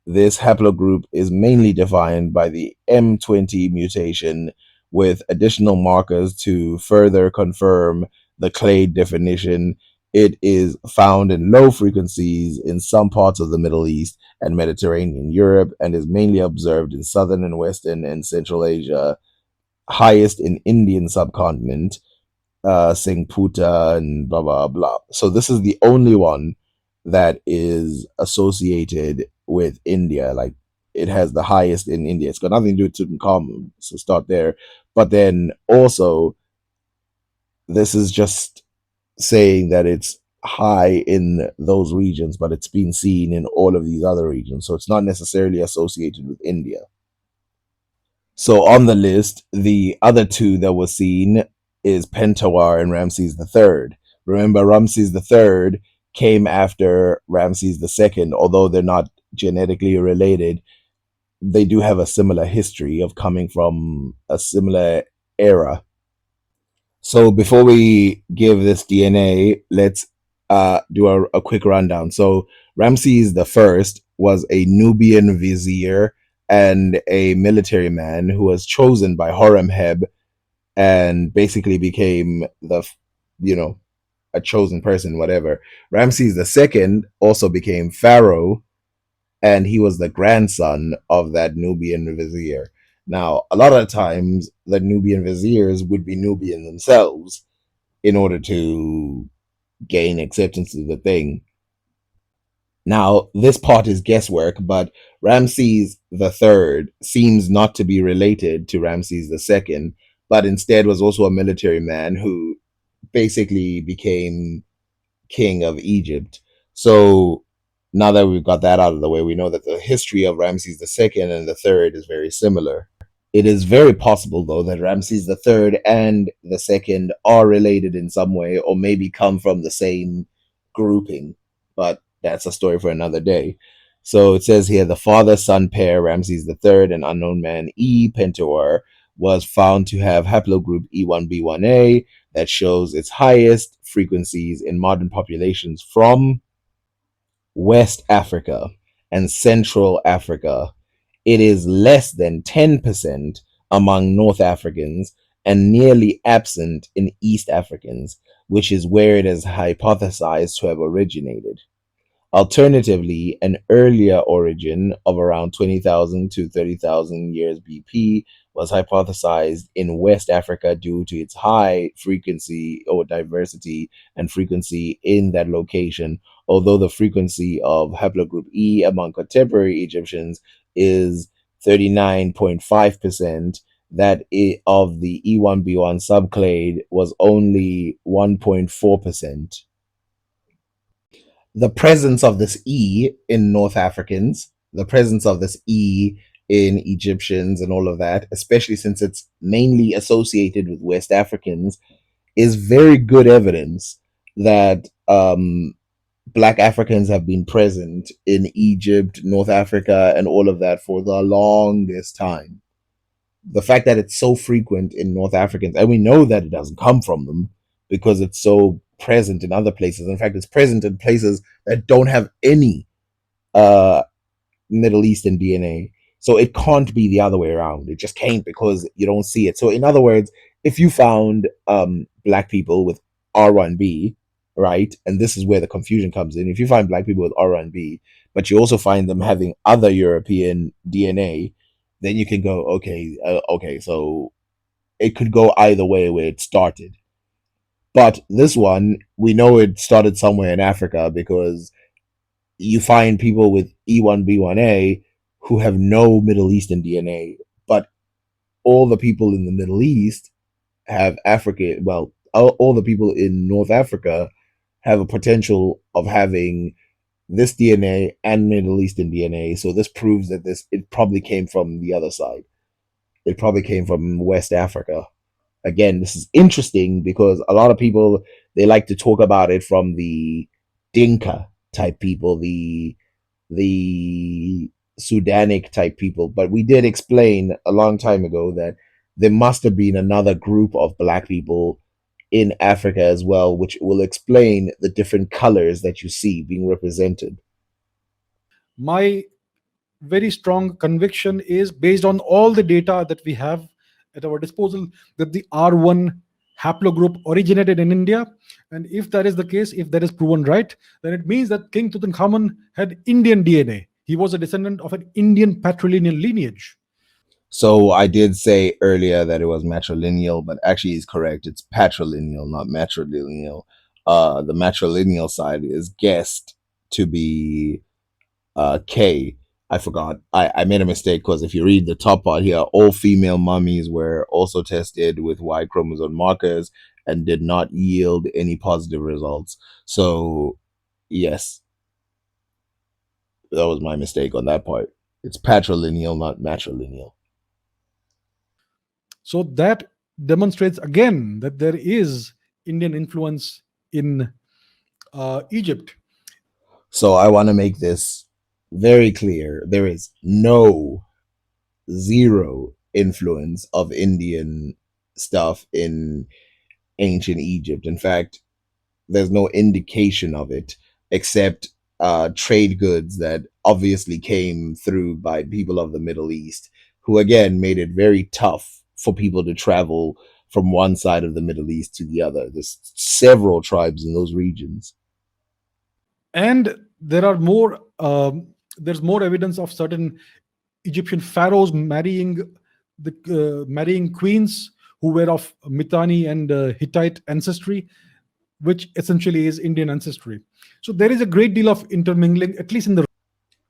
This haplogroup is mainly defined by the M20 mutation, with additional markers to further confirm the clade definition. It is found in low frequencies in some parts of the Middle East and Mediterranean Europe, and is mainly observed in southern and western and central Asia, highest in Indian subcontinent, Singputa, and blah blah blah. So this is the only one that is associated with India. Like, it has the highest in India. It's got nothing to do with Tutankhamun. So start there. But then also, this is just saying that it's high in those regions, but it's been seen in all of these other regions. So it's not necessarily associated with India. So on the list, the other two that were seen is Pentawar and Ramses III. Remember, Ramses III came after Ramses II, although they're not genetically related. They do have a similar history of coming from a similar era. So before we give this DNA, let's do a quick rundown. So Ramses I was a Nubian vizier and a military man who was chosen by Horemheb and basically became you know, a chosen person, whatever. Ramses the second also became pharaoh, and he was the grandson of that Nubian vizier. Now, a lot of the times, the Nubian viziers would be Nubian themselves in order to gain acceptance to the thing. Now, this part is guesswork, but Ramses the third seems not to be related to Ramses the second, but instead was also a military man who basically became king of Egypt. So now that we've got that out of the way, we know that the history of Ramses the second and the third is very similar. It is very possible, though, that Ramses the third and the second are related in some way, or maybe come from the same grouping. But that's a story for another day. So it says here the father son pair, Ramses the third and unknown man E. Pentuer, was found to have haplogroup E1B1A that shows its highest frequencies in modern populations from West Africa and Central Africa. It is less than 10% among North Africans and nearly absent in East Africans, which is where it is hypothesized to have originated. Alternatively, an earlier origin of around 20,000 to 30,000 years BP was hypothesized in West Africa due to its high frequency or diversity and frequency in that location, although the frequency of haplogroup E among contemporary Egyptians is 39.5%. Of the E1B1 subclade was only 1.4%. The presence of this E in North Africans, the presence of this E in Egyptians and all of that, especially since it's mainly associated with West Africans, is very good evidence that Black Africans have been present in Egypt, North Africa, and all of that for the longest time. The fact that it's so frequent in North Africans, and we know that it doesn't come from them because it's so present in other places. In fact, it's present in places that don't have any uh, Middle Eastern DNA. So it can't be the other way around. It just can't because you don't see it. So in other words, if you found black people with R1B, right, and this is where the confusion comes in. If you find black people with R1B, but you also find them having other European DNA, then you can go, okay, okay, so it could go either way where it started. But this one, we know it started somewhere in Africa because you find people with E1B1A who have no Middle Eastern DNA, but all the people in the Middle East have African, well, all the people in North Africa have a potential of having this DNA and Middle Eastern DNA. So this proves that it probably came from the other side. It probably came from West Africa. Again, this is interesting because a lot of people they like to talk about it from the Dinka type people, the Sudanic type people. But we did explain a long time ago that there must have been another group of black people in Africa as well, which will explain the different colors that you see being represented. My very strong conviction is based on all the data that we have at our disposal that the R1 haplogroup originated in India. And if that is the case, if that is proven right, then it means that King Tutankhamun had Indian DNA. He was a descendant of an Indian patrilineal lineage. So I did say earlier that it was matrilineal, but actually it's correct. It's patrilineal, not matrilineal. The matrilineal side is guessed to be K. I forgot. I made a mistake because if you read the top part here, all female mummies were also tested with Y chromosome markers and did not yield any positive results. So, yes, that was my mistake on that part. It's patrilineal, not matrilineal. So that demonstrates again that there is Indian influence in Egypt. So, I want to make this very clear. There is no zero influence of Indian stuff in ancient Egypt. In fact, there's no indication of it except trade goods that obviously came through by people of the Middle East, who again made it very tough for people to travel from one side of the Middle East to the other. There's several tribes in those regions. And there are more. There's more evidence of certain Egyptian pharaohs marrying queens who were of Mitanni and Hittite ancestry, which essentially is Indian ancestry. So there is a great deal of intermingling, at least in the.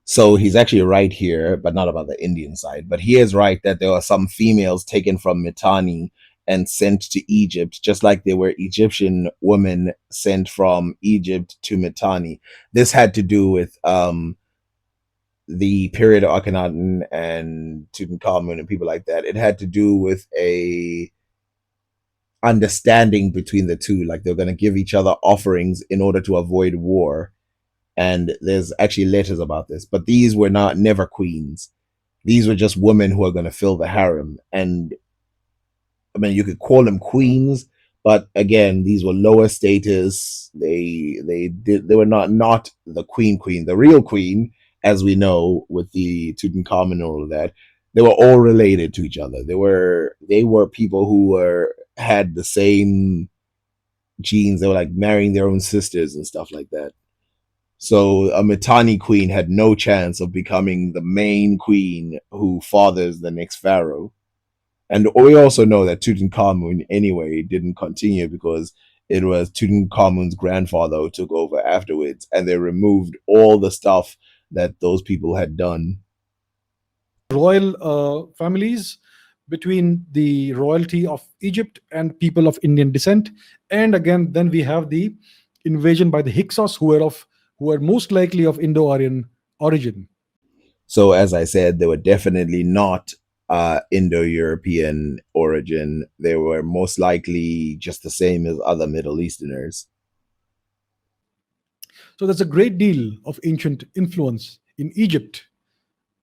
So he's actually right here, but not about the Indian side. But he is right that there are some females taken from Mitanni and sent to Egypt, just like there were Egyptian women sent from Egypt to Mitanni. This had to do with the period of Akhenaten and Tutankhamun and people like that. It had to do with a understanding between the two, like they're going to give each other offerings in order to avoid war. And there's actually letters about this, but these were not never queens. These were just women who are going to fill the harem. And I mean, you could call them queens, but again, these were lower status. They were not the queen. The real queen, as we know with the Tutankhamun and all of that, they were all related to each other. They were people who had the same genes. They were like marrying their own sisters and stuff like that. So a Mitanni queen had no chance of becoming the main queen who fathers the next pharaoh. And we also know that Tutankhamun anyway didn't continue because it was Tutankhamun's grandfather who took over afterwards, and they removed all the stuff that those people had done. Royal families between the royalty of Egypt and people of Indian descent. And again, then we have the invasion by the Hyksos, who are most likely of Indo-Aryan origin. So, as I said, they were definitely not Indo-European origin. They were most likely just the same as other Middle Easterners. So there's a great deal of ancient influence in Egypt.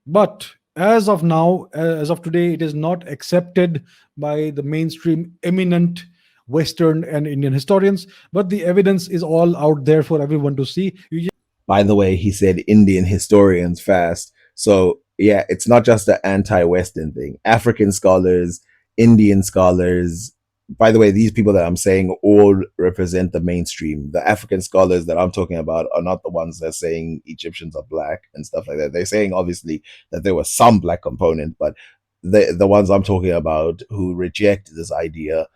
But as of now, as of today, it is not accepted by the mainstream eminent Western and Indian historians. But the evidence is all out there for everyone to see. By the way, he said Indian historians fast. So, yeah, it's not just an anti Western thing. African scholars, Indian scholars, by the way, these people that I'm saying all represent the mainstream. The African scholars that I'm talking about are not the ones that are saying Egyptians are black and stuff like that. They're saying obviously that there was some black component, but the ones I'm talking about who reject this idea,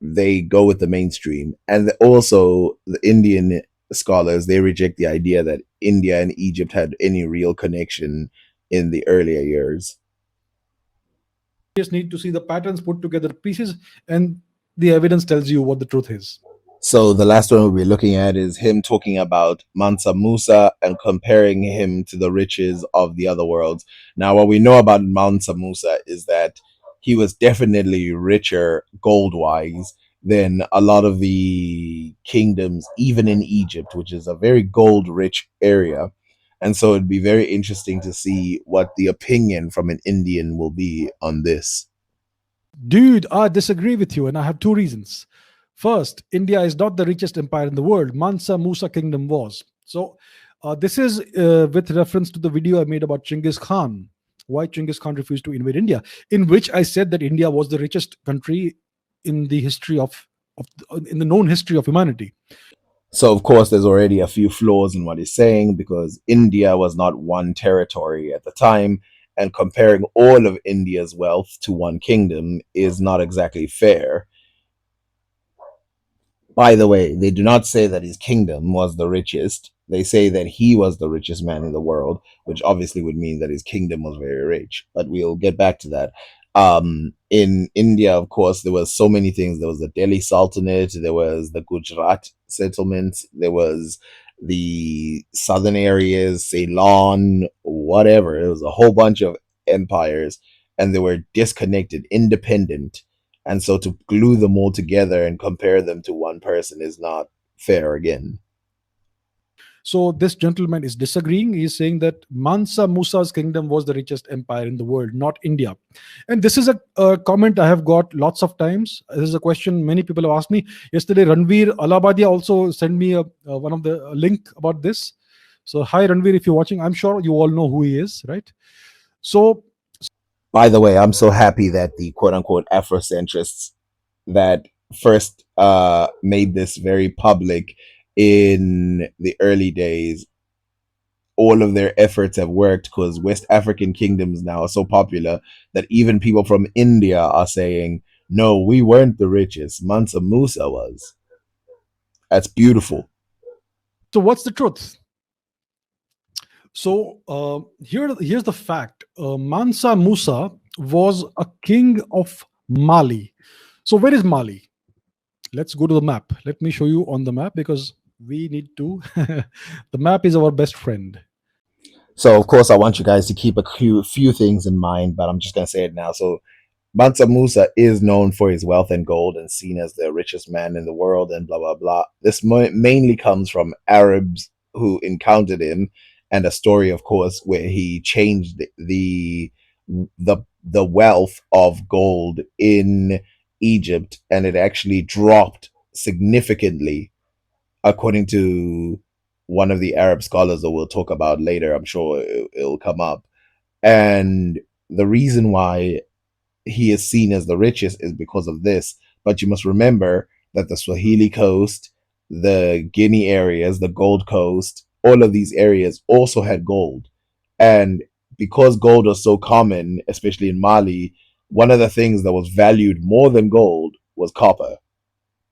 they go with the mainstream. And also the Indian scholars, they reject the idea that India and Egypt had any real connection in the earlier years. just need to see the patterns put together pieces, and the evidence tells you what the truth is. So the last one we'll be looking at is him talking about Mansa Musa and comparing him to the riches of the other worlds. Now, what we know about Mansa Musa is that he was definitely richer gold wise than a lot of the kingdoms, even in Egypt, which is a very gold rich area. And so it'd be very interesting to see what the opinion from an Indian will be on this. Dude, I disagree with you, and I have two reasons. First, India is not the richest empire in the world. Mansa Musa kingdom was. So, this is with reference to the video I made about Chinggis Khan, why Chinggis Khan refused to invade India, in which I said that India was the richest country in the history in the known history of humanity. So, of course, there's already a few flaws in what he's saying because India was not one territory at the time, and comparing all of India's wealth to one kingdom is not exactly fair. By the way, they do not say that his kingdom was the richest. They say that he was the richest man in the world, which obviously would mean that his kingdom was very rich. But we'll get back to that. In India, of course, there was so many things. There was the Delhi Sultanate, there was the Gujarat settlement, there was the southern areas, Ceylon, whatever. It was a whole bunch of empires, and they were disconnected, independent. And so to glue them all together and compare them to one person is not fair again. So this gentleman is disagreeing. He's saying that Mansa Musa's kingdom was the richest empire in the world, not India. And this is a comment I have got lots of times. This is a question many people have asked me. Yesterday, Ranveer Allahabadia also sent me one of the link about this. So hi Ranveer, if you're watching, I'm sure you all know who he is, right? So By the way, I'm so happy that the quote unquote Afrocentrists that first made this very public in the early days. All of their efforts have worked because West African kingdoms now are so popular that even people from India are saying, no, we weren't the richest. Mansa Musa was. That's beautiful. So what's the truth? So here's the fact. Mansa Musa was a king of Mali. So where is Mali? Let's go to the map. Let me show you on the map because we need to. The map is our best friend. So, of course, I want you guys to keep a few things in mind, but I'm just going to say it now. So, Mansa Musa is known for his wealth and gold and seen as the richest man in the world and blah, blah, blah. This mainly comes from Arabs who encountered him, and a story, of course, where he changed the wealth of gold in Egypt, and it actually dropped significantly, according to one of the Arab scholars that we'll talk about later. I'm sure it'll come up. And the reason why he is seen as the richest is because of this. But you must remember that the Swahili coast, the Guinea areas, the Gold Coast, all of these areas also had gold. And because gold was so common, especially in Mali, one of the things that was valued more than gold was copper.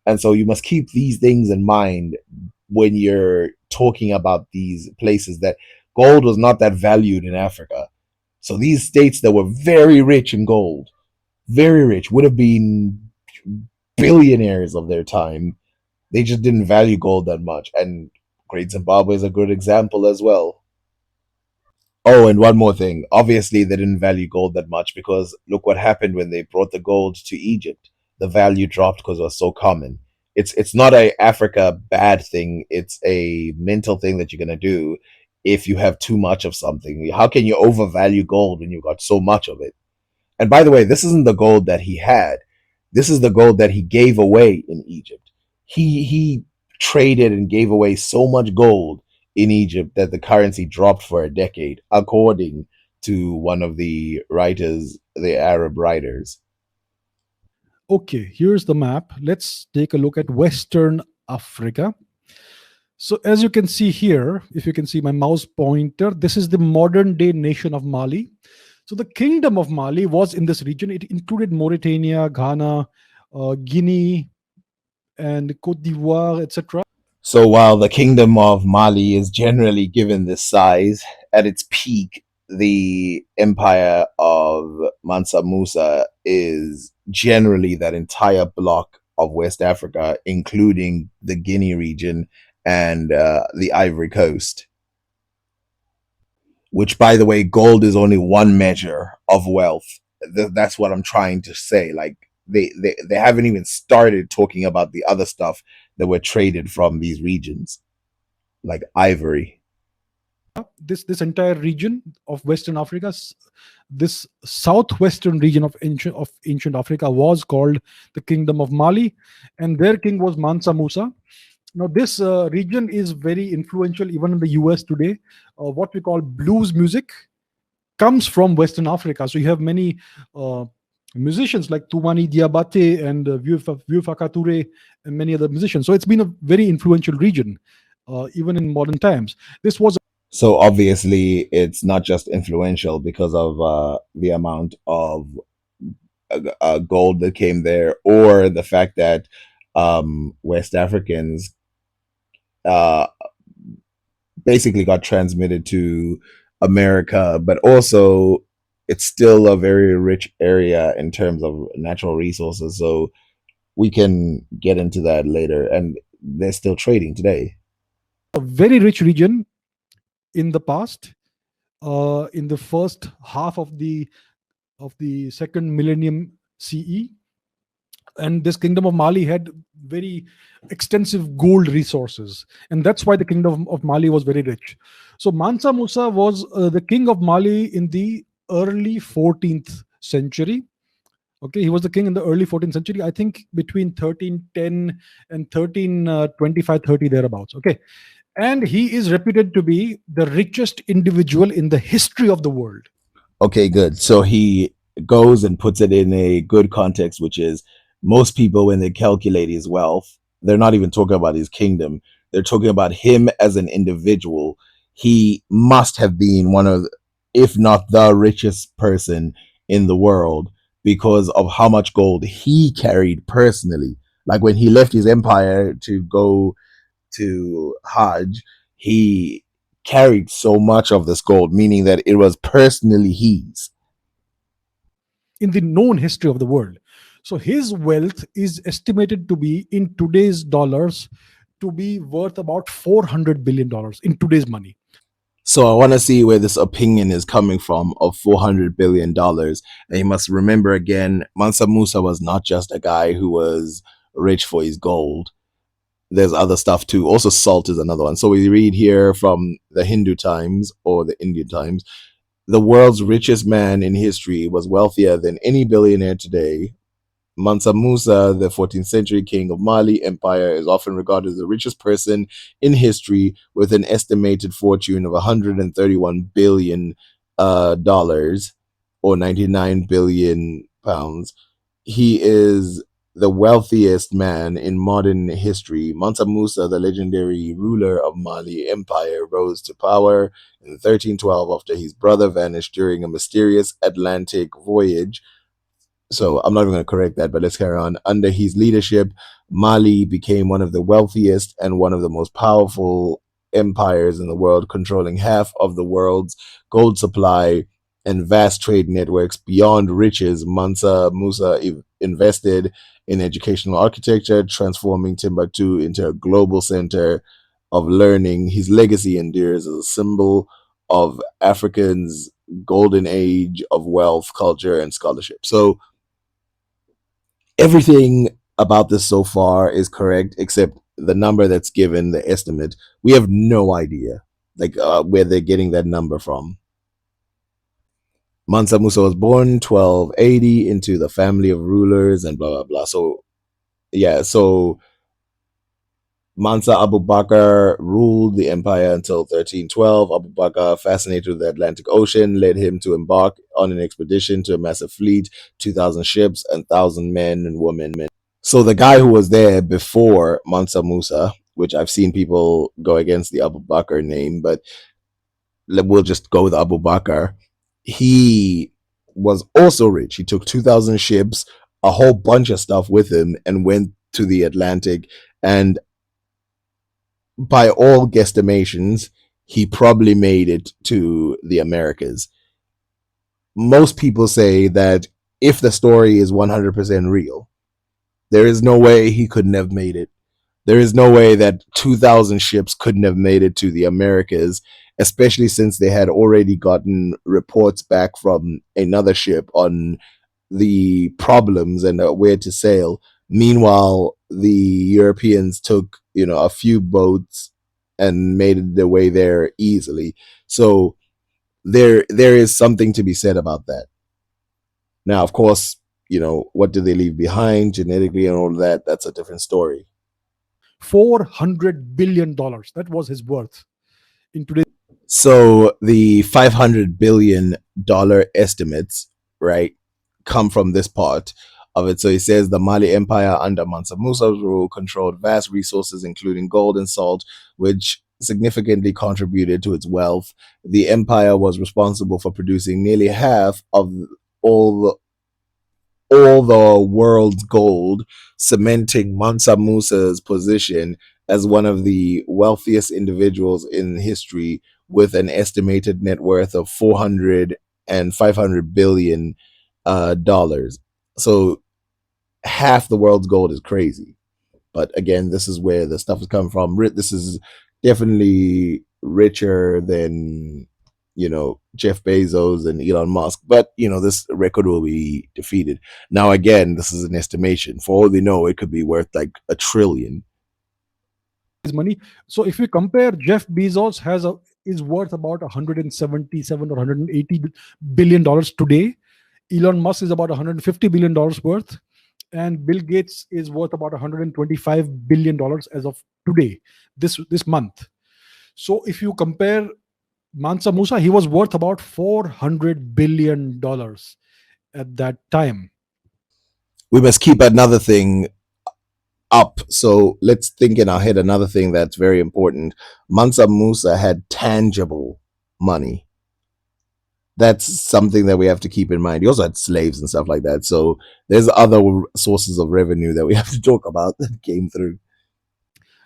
And so you must keep these things in mind when you're talking about these places, that gold was not that valued in Africa. So these states that were very rich in gold, very rich, would have been billionaires of their time. They just didn't value gold that much. And Great Zimbabwe is a good example as well. Oh, and one more thing. Obviously, they didn't value gold that much because look what happened when they brought the gold to Egypt. The value dropped because it was so common. It's not a Africa bad thing. It's a mental thing that you're gonna do if you have too much of something. How can you overvalue gold when you've got so much of it? And by the way, this isn't the gold that he had. This is the gold that he gave away in Egypt. He traded and gave away so much gold in Egypt that the currency dropped for a decade, according to one of the writers, the Arab writers. Okay, here's the map. Let's take a look at Western Africa. So as you can see here, if you can see my mouse pointer, this is the modern day nation of Mali. So the kingdom of Mali was in this region. It included Mauritania, Ghana, Guinea, and Cote d'Ivoire, etc. So while the kingdom of Mali is generally given this size, at its peak, the empire of Mansa Musa is generally that entire block of West Africa, including the Guinea region and the Ivory Coast. Which, by the way, gold is only one measure of wealth. That's what I'm trying to say. Like they haven't even started talking about the other stuff that were traded from these regions, like ivory. This entire region of Western Africa, this southwestern region of ancient Africa was called the Kingdom of Mali, and their king was Mansa Musa. Now, this region is very influential even in the US today. What we call blues music comes from Western Africa. So you have many musicians like Toumani Diabate and Vieux Faka Touré and many other musicians. So it's been a very influential region, even in modern times. This was So obviously, it's not just influential because of the amount of gold that came there, or the fact that West Africans uh, basically got transmitted to America, but also it's still a very rich area in terms of natural resources. So we can get into that later, and they're still trading today. a very rich region in the past. In the first half of the second millennium CE, and this kingdom of Mali had very extensive gold resources, and that's why the kingdom of Mali was very rich. So Mansa Musa was the king of Mali in the early 14th century. Okay, he was the king in the early 14th century, I think between 1310 and 1325, 30 thereabouts. Okay, and he is reputed to be the richest individual in the history of the world. Okay, good. So he goes and puts it in a good context, which is Most people, when they calculate his wealth, they're not even talking about his kingdom. They're talking about him as an individual. He must have been one of, if not the richest person in the world because of how much gold he carried personally. Like when he left his empire to go to Hajj, he carried so much of this gold, meaning that it was personally his. in the known history of the world. So his wealth is estimated to be in today's dollars to be worth about $400 billion in today's money. So I want to see where this opinion is coming from of $400 billion. And you must remember again, Mansa Musa was not just a guy who was rich for his gold. There's other stuff too. Also, salt is another one. So we read here from the Hindu Times or the Indian Times. The world's richest man in history was wealthier than any billionaire today. Mansa Musa, the 14th century king of Mali Empire, is often regarded as the richest person in history with an estimated fortune of $131 billion dollars or 99 billion pounds. He is the wealthiest man in modern history. Mansa Musa, the legendary ruler of Mali Empire, rose to power in 1312 after his brother vanished during a mysterious Atlantic voyage. So I'm not even going to correct that, but let's carry on. Under his leadership, Mali became one of the wealthiest and one of the most powerful empires in the world, controlling half of the world's gold supply and vast trade networks. Beyond riches, Mansa Musa invested in educational architecture, transforming Timbuktu into a global center of learning. His legacy endures as a symbol of Africans' golden age of wealth, culture, and scholarship. So everything about this so far is correct except the number that's given, the estimate. We have no idea where they're getting that number from. Mansa Musa was born 1280 into the family of rulers and blah blah blah. So yeah, so Mansa Abu Bakr ruled the empire until 1312. Abu Bakr, fascinated with the Atlantic Ocean, led him to embark on an expedition to a massive fleet, 2,000 ships, and 1,000 men and women. So the guy who was there before Mansa Musa, which I've seen people go against the Abu Bakr name, but we'll just go with Abu Bakr. He was also rich. He took 2,000 ships, a whole bunch of stuff with him, and went to the Atlantic. And by all guesstimations, he probably made it to the Americas. Most people say that if the story is 100% real, there is no way he couldn't have made it. There is no way that 2,000 ships couldn't have made it to the Americas, especially since they had already gotten reports back from another ship on the problems and where to sail. Meanwhile, the Europeans took, a few boats and made their way there easily. So there is something to be said about that. Now, of course, what did they leave behind genetically and all of that? That's a different story. $400 billion. That was his worth in today's. So the $500 billion estimates, right, come from this part of it. So he says the Mali Empire under Mansa Musa's rule controlled vast resources, including gold and salt, which significantly contributed to its wealth. The empire was responsible for producing nearly half of all all the world's gold, cementing Mansa Musa's position as one of the wealthiest individuals in history with an estimated net worth of 400 and 500 billion dollars. So half the world's gold is crazy. But again, this is where the stuff is coming from. This is definitely richer than Jeff Bezos and Elon Musk. But this record will be defeated. Now again, this is an estimation. For all they know, it could be worth like a trillion. Money. So if we compare, Jeff Bezos is worth about 177 or 180 billion dollars today. Elon Musk is about 150 billion dollars worth, and Bill Gates is worth about 125 billion dollars as of today, this month. So if you compare Mansa Musa, he was worth about $400 billion at that time. we must keep another thing up. So let's think in our head another thing that's very important. Mansa Musa had tangible money. That's something that we have to keep in mind. He also had slaves and stuff like that. So there's other sources of revenue that we have to talk about that came through.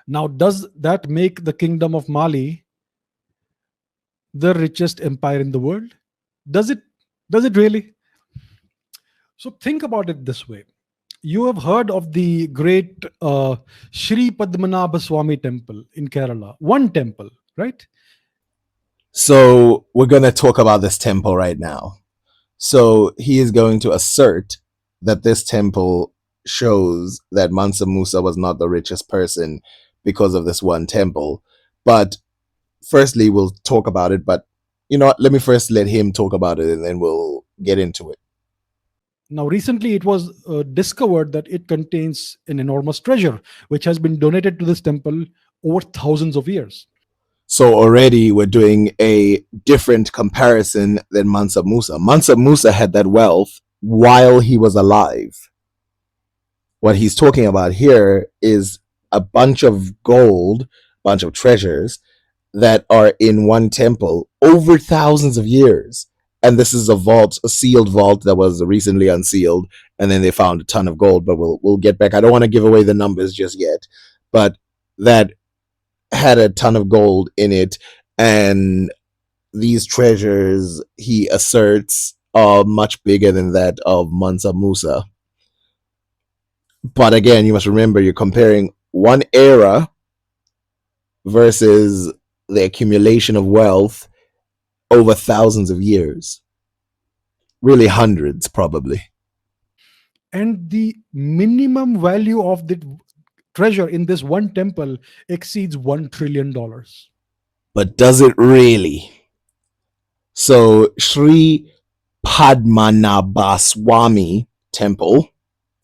Now, does that make the Kingdom of Mali the richest empire in the world? Does it? Does it really? So think about it this way. You have heard of the great Sri Padmanabha Swami temple in Kerala. One temple, right? So we're going to talk about this temple right now. So he is going to assert that this temple shows that Mansa Musa was not the richest person because of this one temple. But firstly, we'll talk about it. But you know what? Let me first let him talk about it and then we'll get into it. Now, recently it was discovered that it contains an enormous treasure which has been donated to this temple over thousands of years. So already we're doing a different comparison than Mansa Musa. Mansa Musa had that wealth while he was alive. What he's talking about here is a bunch of gold, bunch of treasures that are in one temple over thousands of years. And this is a vault, a sealed vault that was recently unsealed, and then they found a ton of gold. But we'll get back. I don't want to give away the numbers just yet, but that had a ton of gold in it, and these treasures he asserts are much bigger than that of Mansa Musa. But again, you must remember you're comparing one era versus the accumulation of wealth over thousands of years. Really, hundreds, probably. And the minimum value of the treasure in this one temple exceeds $1 trillion. But does it really? So, Sri Padmanabhaswamy Temple,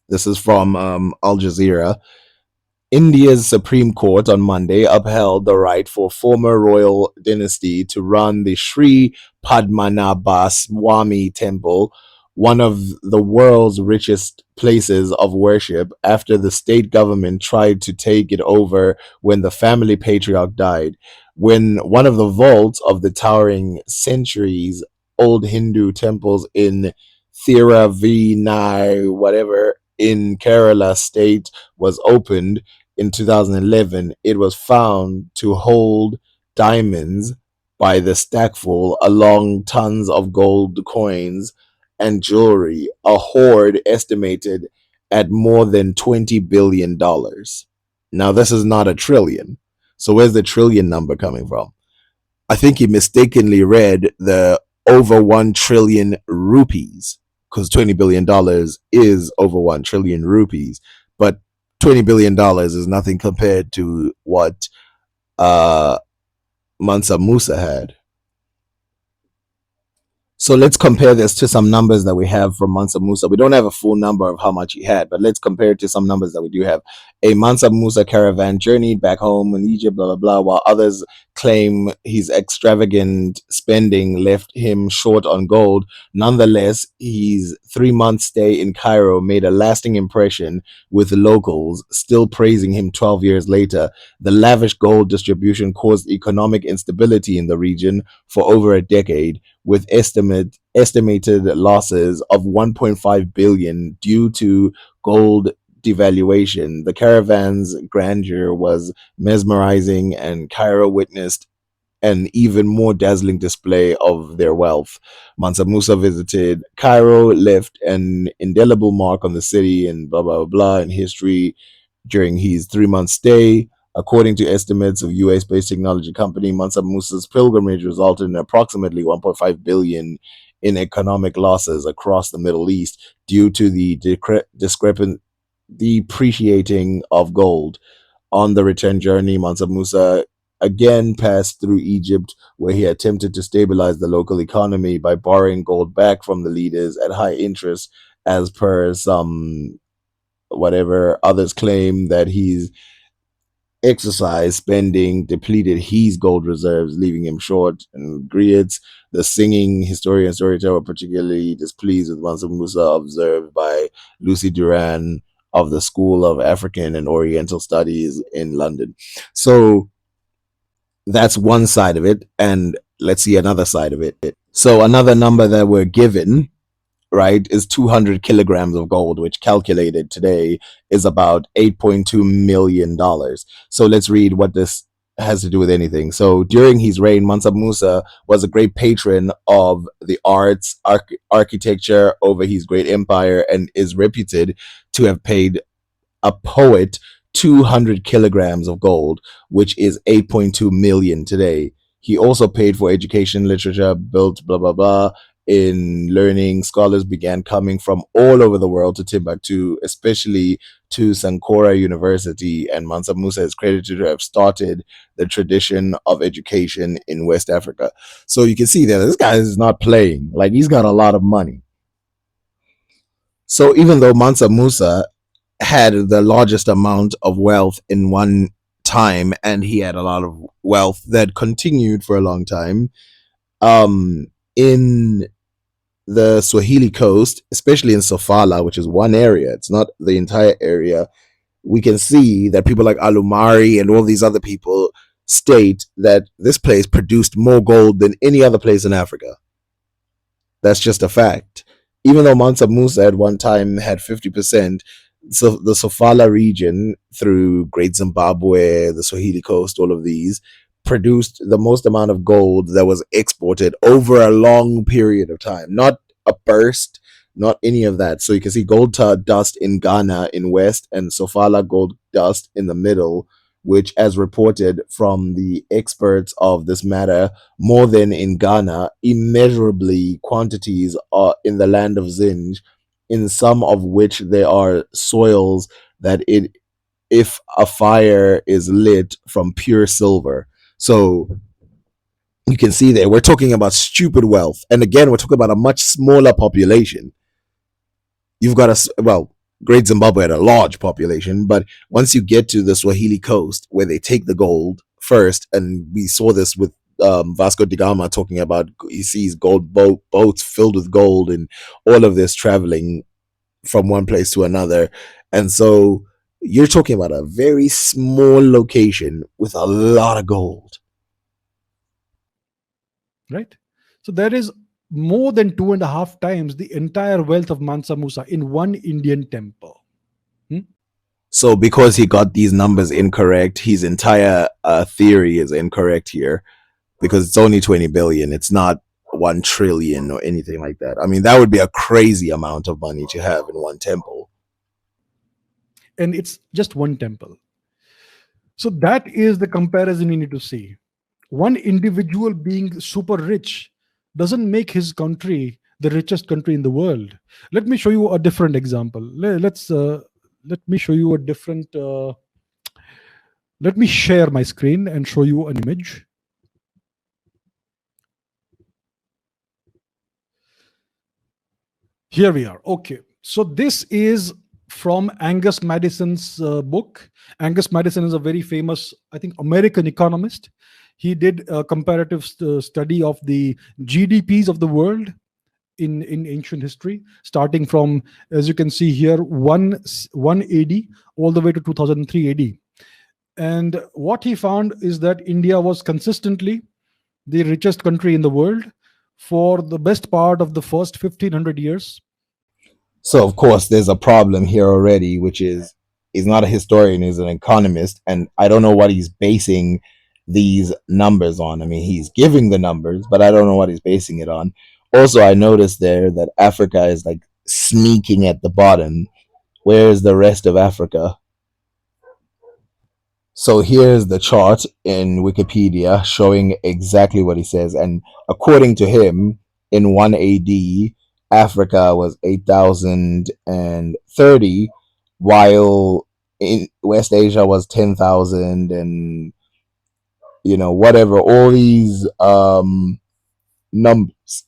this is from Al Jazeera. India's Supreme Court on Monday upheld the right for former royal dynasty to run the Sri Padmanabhaswamy Temple, one of the world's richest places of worship, after the state government tried to take it over when the family patriarch died. When one of the vaults of the towering centuries old Hindu temples in Thiravenai, whatever, in Kerala state was opened in 2011, it was found to hold diamonds by the stackful, along tons of gold coins and jewelry, a hoard estimated at more than $20 billion. Now, this is not a trillion. So, where's the trillion number coming from? I think he mistakenly read the over 1 trillion rupees, because $20 billion is over 1 trillion rupees. But $20 billion is nothing compared to what Mansa Musa had. So let's compare this to some numbers that we have from Mansa Musa. We don't have a full number of how much he had, but let's compare it to some numbers that we do have. A Mansa Musa caravan journeyed back home in Egypt, blah, blah, blah, while others claim his extravagant spending left him short on gold. Nonetheless, his 3-month stay in Cairo made a lasting impression, with locals still praising him 12 years later. The lavish gold distribution caused economic instability in the region for over a decade, with estimated losses of 1.5 billion due to gold devaluation. The caravan's grandeur was mesmerizing, and Cairo witnessed an even more dazzling display of their wealth. Mansa Musa visited Cairo, left an indelible mark on the city and blah blah blah in history during his 3-month stay. According to estimates of US-based technology company, Mansa Musa's pilgrimage resulted in approximately 1.5 billion in economic losses across the Middle East due to the discrepant depreciating of gold. On the return journey, Mansa Musa again passed through Egypt, where he attempted to stabilize the local economy by borrowing gold back from the leaders at high interest, as per some whatever others claim that he's exercise spending depleted his gold reserves, leaving him short. And griots, the singing historian storyteller, were particularly displeased with Mansa Musa, observed by Lucy Duran of the School of African and Oriental Studies in London. So that's one side of it. And let's see another side of it. So another number that we're given, right, is 200 kilograms of gold, which calculated today is about $8.2 million. So let's read what this has to do with anything. So during his reign, Mansa Musa was a great patron of the arts, architecture over his great empire, and is reputed to have paid a poet 200 kilograms of gold, which is 8.2 million today. He also paid for education, literature, built blah blah blah. In learning, scholars began coming from all over the world to Timbuktu, especially to Sankora University, and Mansa Musa is credited to have started the tradition of education in West Africa. So you can see that this guy is not playing. Like, he's got a lot of money. So even though Mansa Musa had the largest amount of wealth in one time, and he had a lot of wealth that continued for a long time, in the Swahili coast, especially in Sofala, which is one area, it's not the entire area, we can see that people like Alumari and all these other people state that this place produced more gold than any other place in Africa. That's just a fact. Even though Mansa Musa at one time had 50%, so the Sofala region through Great Zimbabwe, the Swahili coast, all of these produced the most amount of gold that was exported over a long period of time. Not a burst, not any of that. So you can see gold dust in Ghana in west and Sofala gold dust in the middle, which, as reported from the experts of this matter, more than in Ghana, immeasurably quantities are in the land of Zinj, in some of which there are soils that it, if a fire is lit, from pure silver. So you can see there, we're talking about stupid wealth. And again, we're talking about a much smaller population. You've got well, Great Zimbabwe had a large population, but once you get to the Swahili coast, where they take the gold first, and we saw this with Vasco da Gama talking about, he sees boats filled with gold and all of this traveling from one place to another. And so you're talking about a very small location with a lot of gold. Right? So there is more than 2.5 times the entire wealth of Mansa Musa in one Indian temple. So because he got these numbers incorrect, his entire theory is incorrect here, because it's only 20 billion. It's not 1 trillion or anything like that. I mean, that would be a crazy amount of money to have in one temple. And it's just one temple. So that is the comparison you need to see. One individual being super rich doesn't make his country the richest country in the world. Let me show you a different example. Let me show you a different. Let me share my screen and show you an image. Here we are. Okay. So this is from Angus Madison's book. Angus Madison is a very famous, I think, American economist. He did a comparative study of the GDPs of the world in ancient history, starting from, as you can see here, 1 AD all the way to 2003 AD. And what he found is that India was consistently the richest country in the world for the best part of the first 1500 years. So, of course, there's a problem here already, which is he's not a historian, he's an economist, and I don't know what he's basing these numbers on. I mean, he's giving the numbers, but I don't know what he's basing it on. Also, I noticed there that Africa is like sneaking at the bottom. Where is the rest of Africa? So here's the chart in Wikipedia showing exactly what he says. And according to him, in 1 AD, Africa was 8,030, while in West Asia was 10,000, and whatever, all these numbers.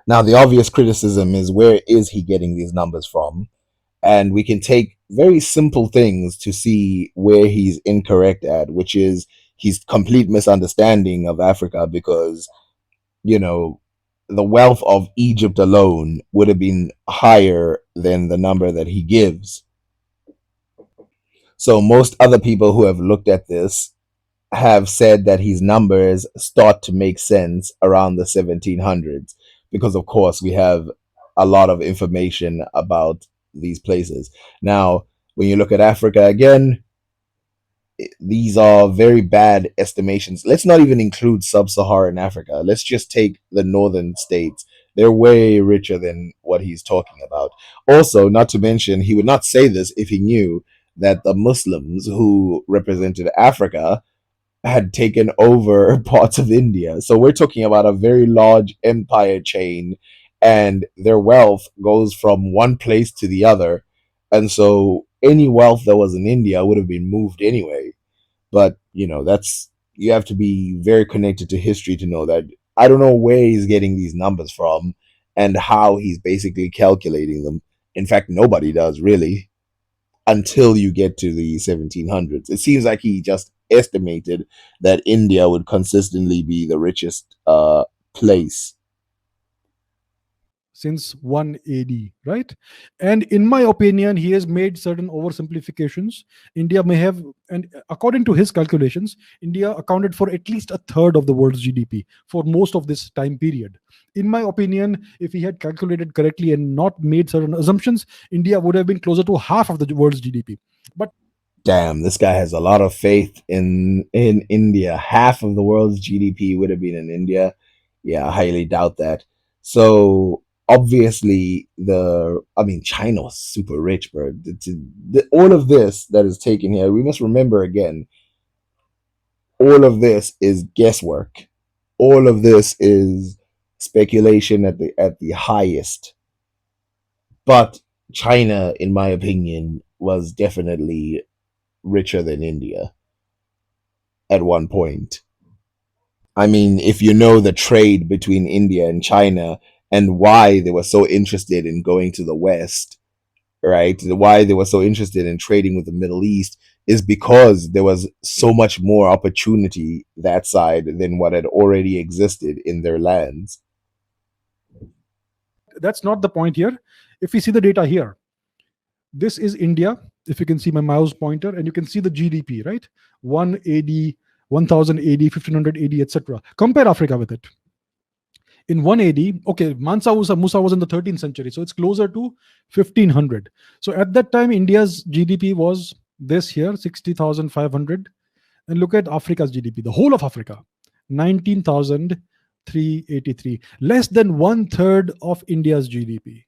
Now, the obvious criticism is, where is he getting these numbers from? And we can take very simple things to see where he's incorrect at, which is his complete misunderstanding of Africa, because, you know, the wealth of Egypt alone would have been higher than the number that he gives. So most other people who have looked at this have said that his numbers start to make sense around the 1700s, because of course we have a lot of information about these places. Now, when you look at Africa again, these are very bad estimations. Let's not even include sub-Saharan Africa. Let's just take the northern states. They're way richer than what he's talking about. Also, not to mention, he would not say this if he knew that the Muslims who represented Africa had taken over parts of India. So we're talking about a very large empire chain, and their wealth goes from one place to the other. And so any wealth that was in India would have been moved anyway. But, that's, you have to be very connected to history to know that. I don't know where he's getting these numbers from and how he's basically calculating them. In fact, nobody does really, until you get to the 1700s. It seems like he just estimated that India would consistently be the richest place. since 1 AD, right? And in my opinion, he has made certain oversimplifications. India may have, and according to his calculations, India accounted for at least a third of the world's GDP for most of this time period. In my opinion, if he had calculated correctly and not made certain assumptions, India would have been closer to half of the world's GDP. But Damn, this guy has a lot of faith in India. Half of the world's GDP would have been in India. Yeah, I highly doubt that. So obviously, China was super rich, bro. All of this that is taken here, we must remember again. All of this is guesswork. All of this is speculation at the highest. But China, in my opinion, was definitely richer than India at one point. I mean, if you know the trade between India and China and why they were so interested in going to the West, right? Why they were so interested in trading with the Middle East is because there was so much more opportunity that side than what had already existed in their lands. that's not the point here. If we see the data here, this is India. If you can see my mouse pointer, and you can see the GDP, right? 1 AD, 1000 AD, 1500 AD, etc. Compare Africa with it. In 1 AD, okay, Musa was in the 13th century, so it's closer to 1500. So at that time, India's GDP was this here, 60,500. And look at Africa's GDP, the whole of Africa, 19,383, less than one third of India's GDP.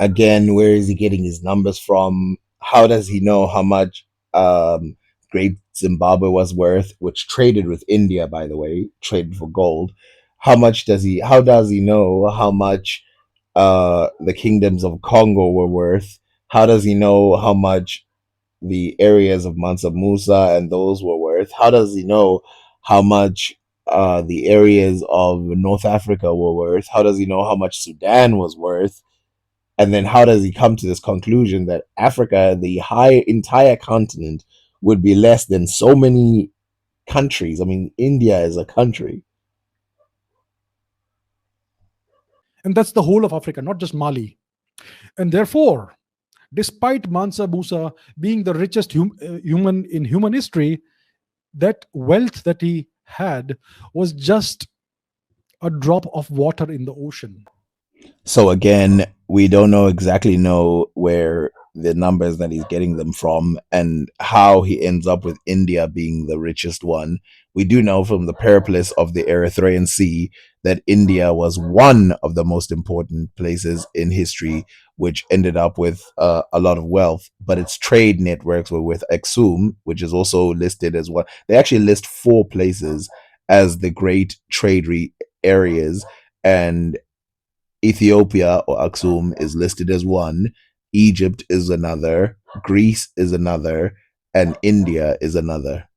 Again, where is he getting his numbers from? How does he know how much Great Zimbabwe was worth, which traded with India, by the way, traded for gold? How does he know how much the kingdoms of Congo were worth? How does he know how much the areas of Mansa Musa and those were worth? How does he know how much the areas of North Africa were worth? How does he know how much Sudan was worth? And then how does he come to this conclusion that Africa, the entire continent, would be less than so many countries? I mean, India is a country. And that's the whole of Africa, not just Mali. And therefore, despite Mansa Musa being the richest human in human history, that wealth that he had was just a drop of water in the ocean. So again, we don't know where the numbers that he's getting them from and how he ends up with India being the richest one. We do know from the Periplus of the Erythraean Sea that India was one of the most important places in history, which ended up with a lot of wealth. But its trade networks were with Aksum, which is also listed as one. They actually list four places as the great trade areas, and Ethiopia or Aksum is listed as one, Egypt is another, Greece is another, and India is another.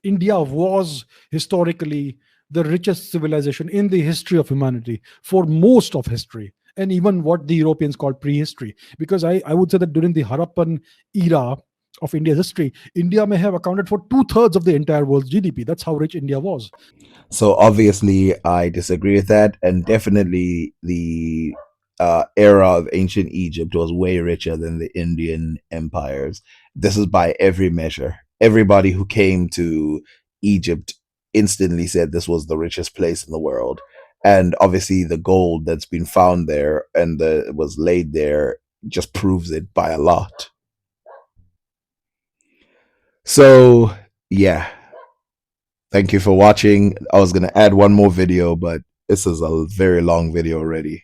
India was historically the richest civilization in the history of humanity for most of history. and even what the Europeans call prehistory. Because I would say that during the Harappan era of India's history, India may have accounted for two-thirds of the entire world's GDP. That's how rich India was. So obviously, I disagree with that, and definitely the era of ancient Egypt was way richer than the Indian empires. This is by every measure. Everybody who came to Egypt instantly said this was the richest place in the world, and obviously the gold that's been found there and was laid there just proves it by a lot. So yeah, thank you for watching. I was gonna add one more video, but this is a very long video already.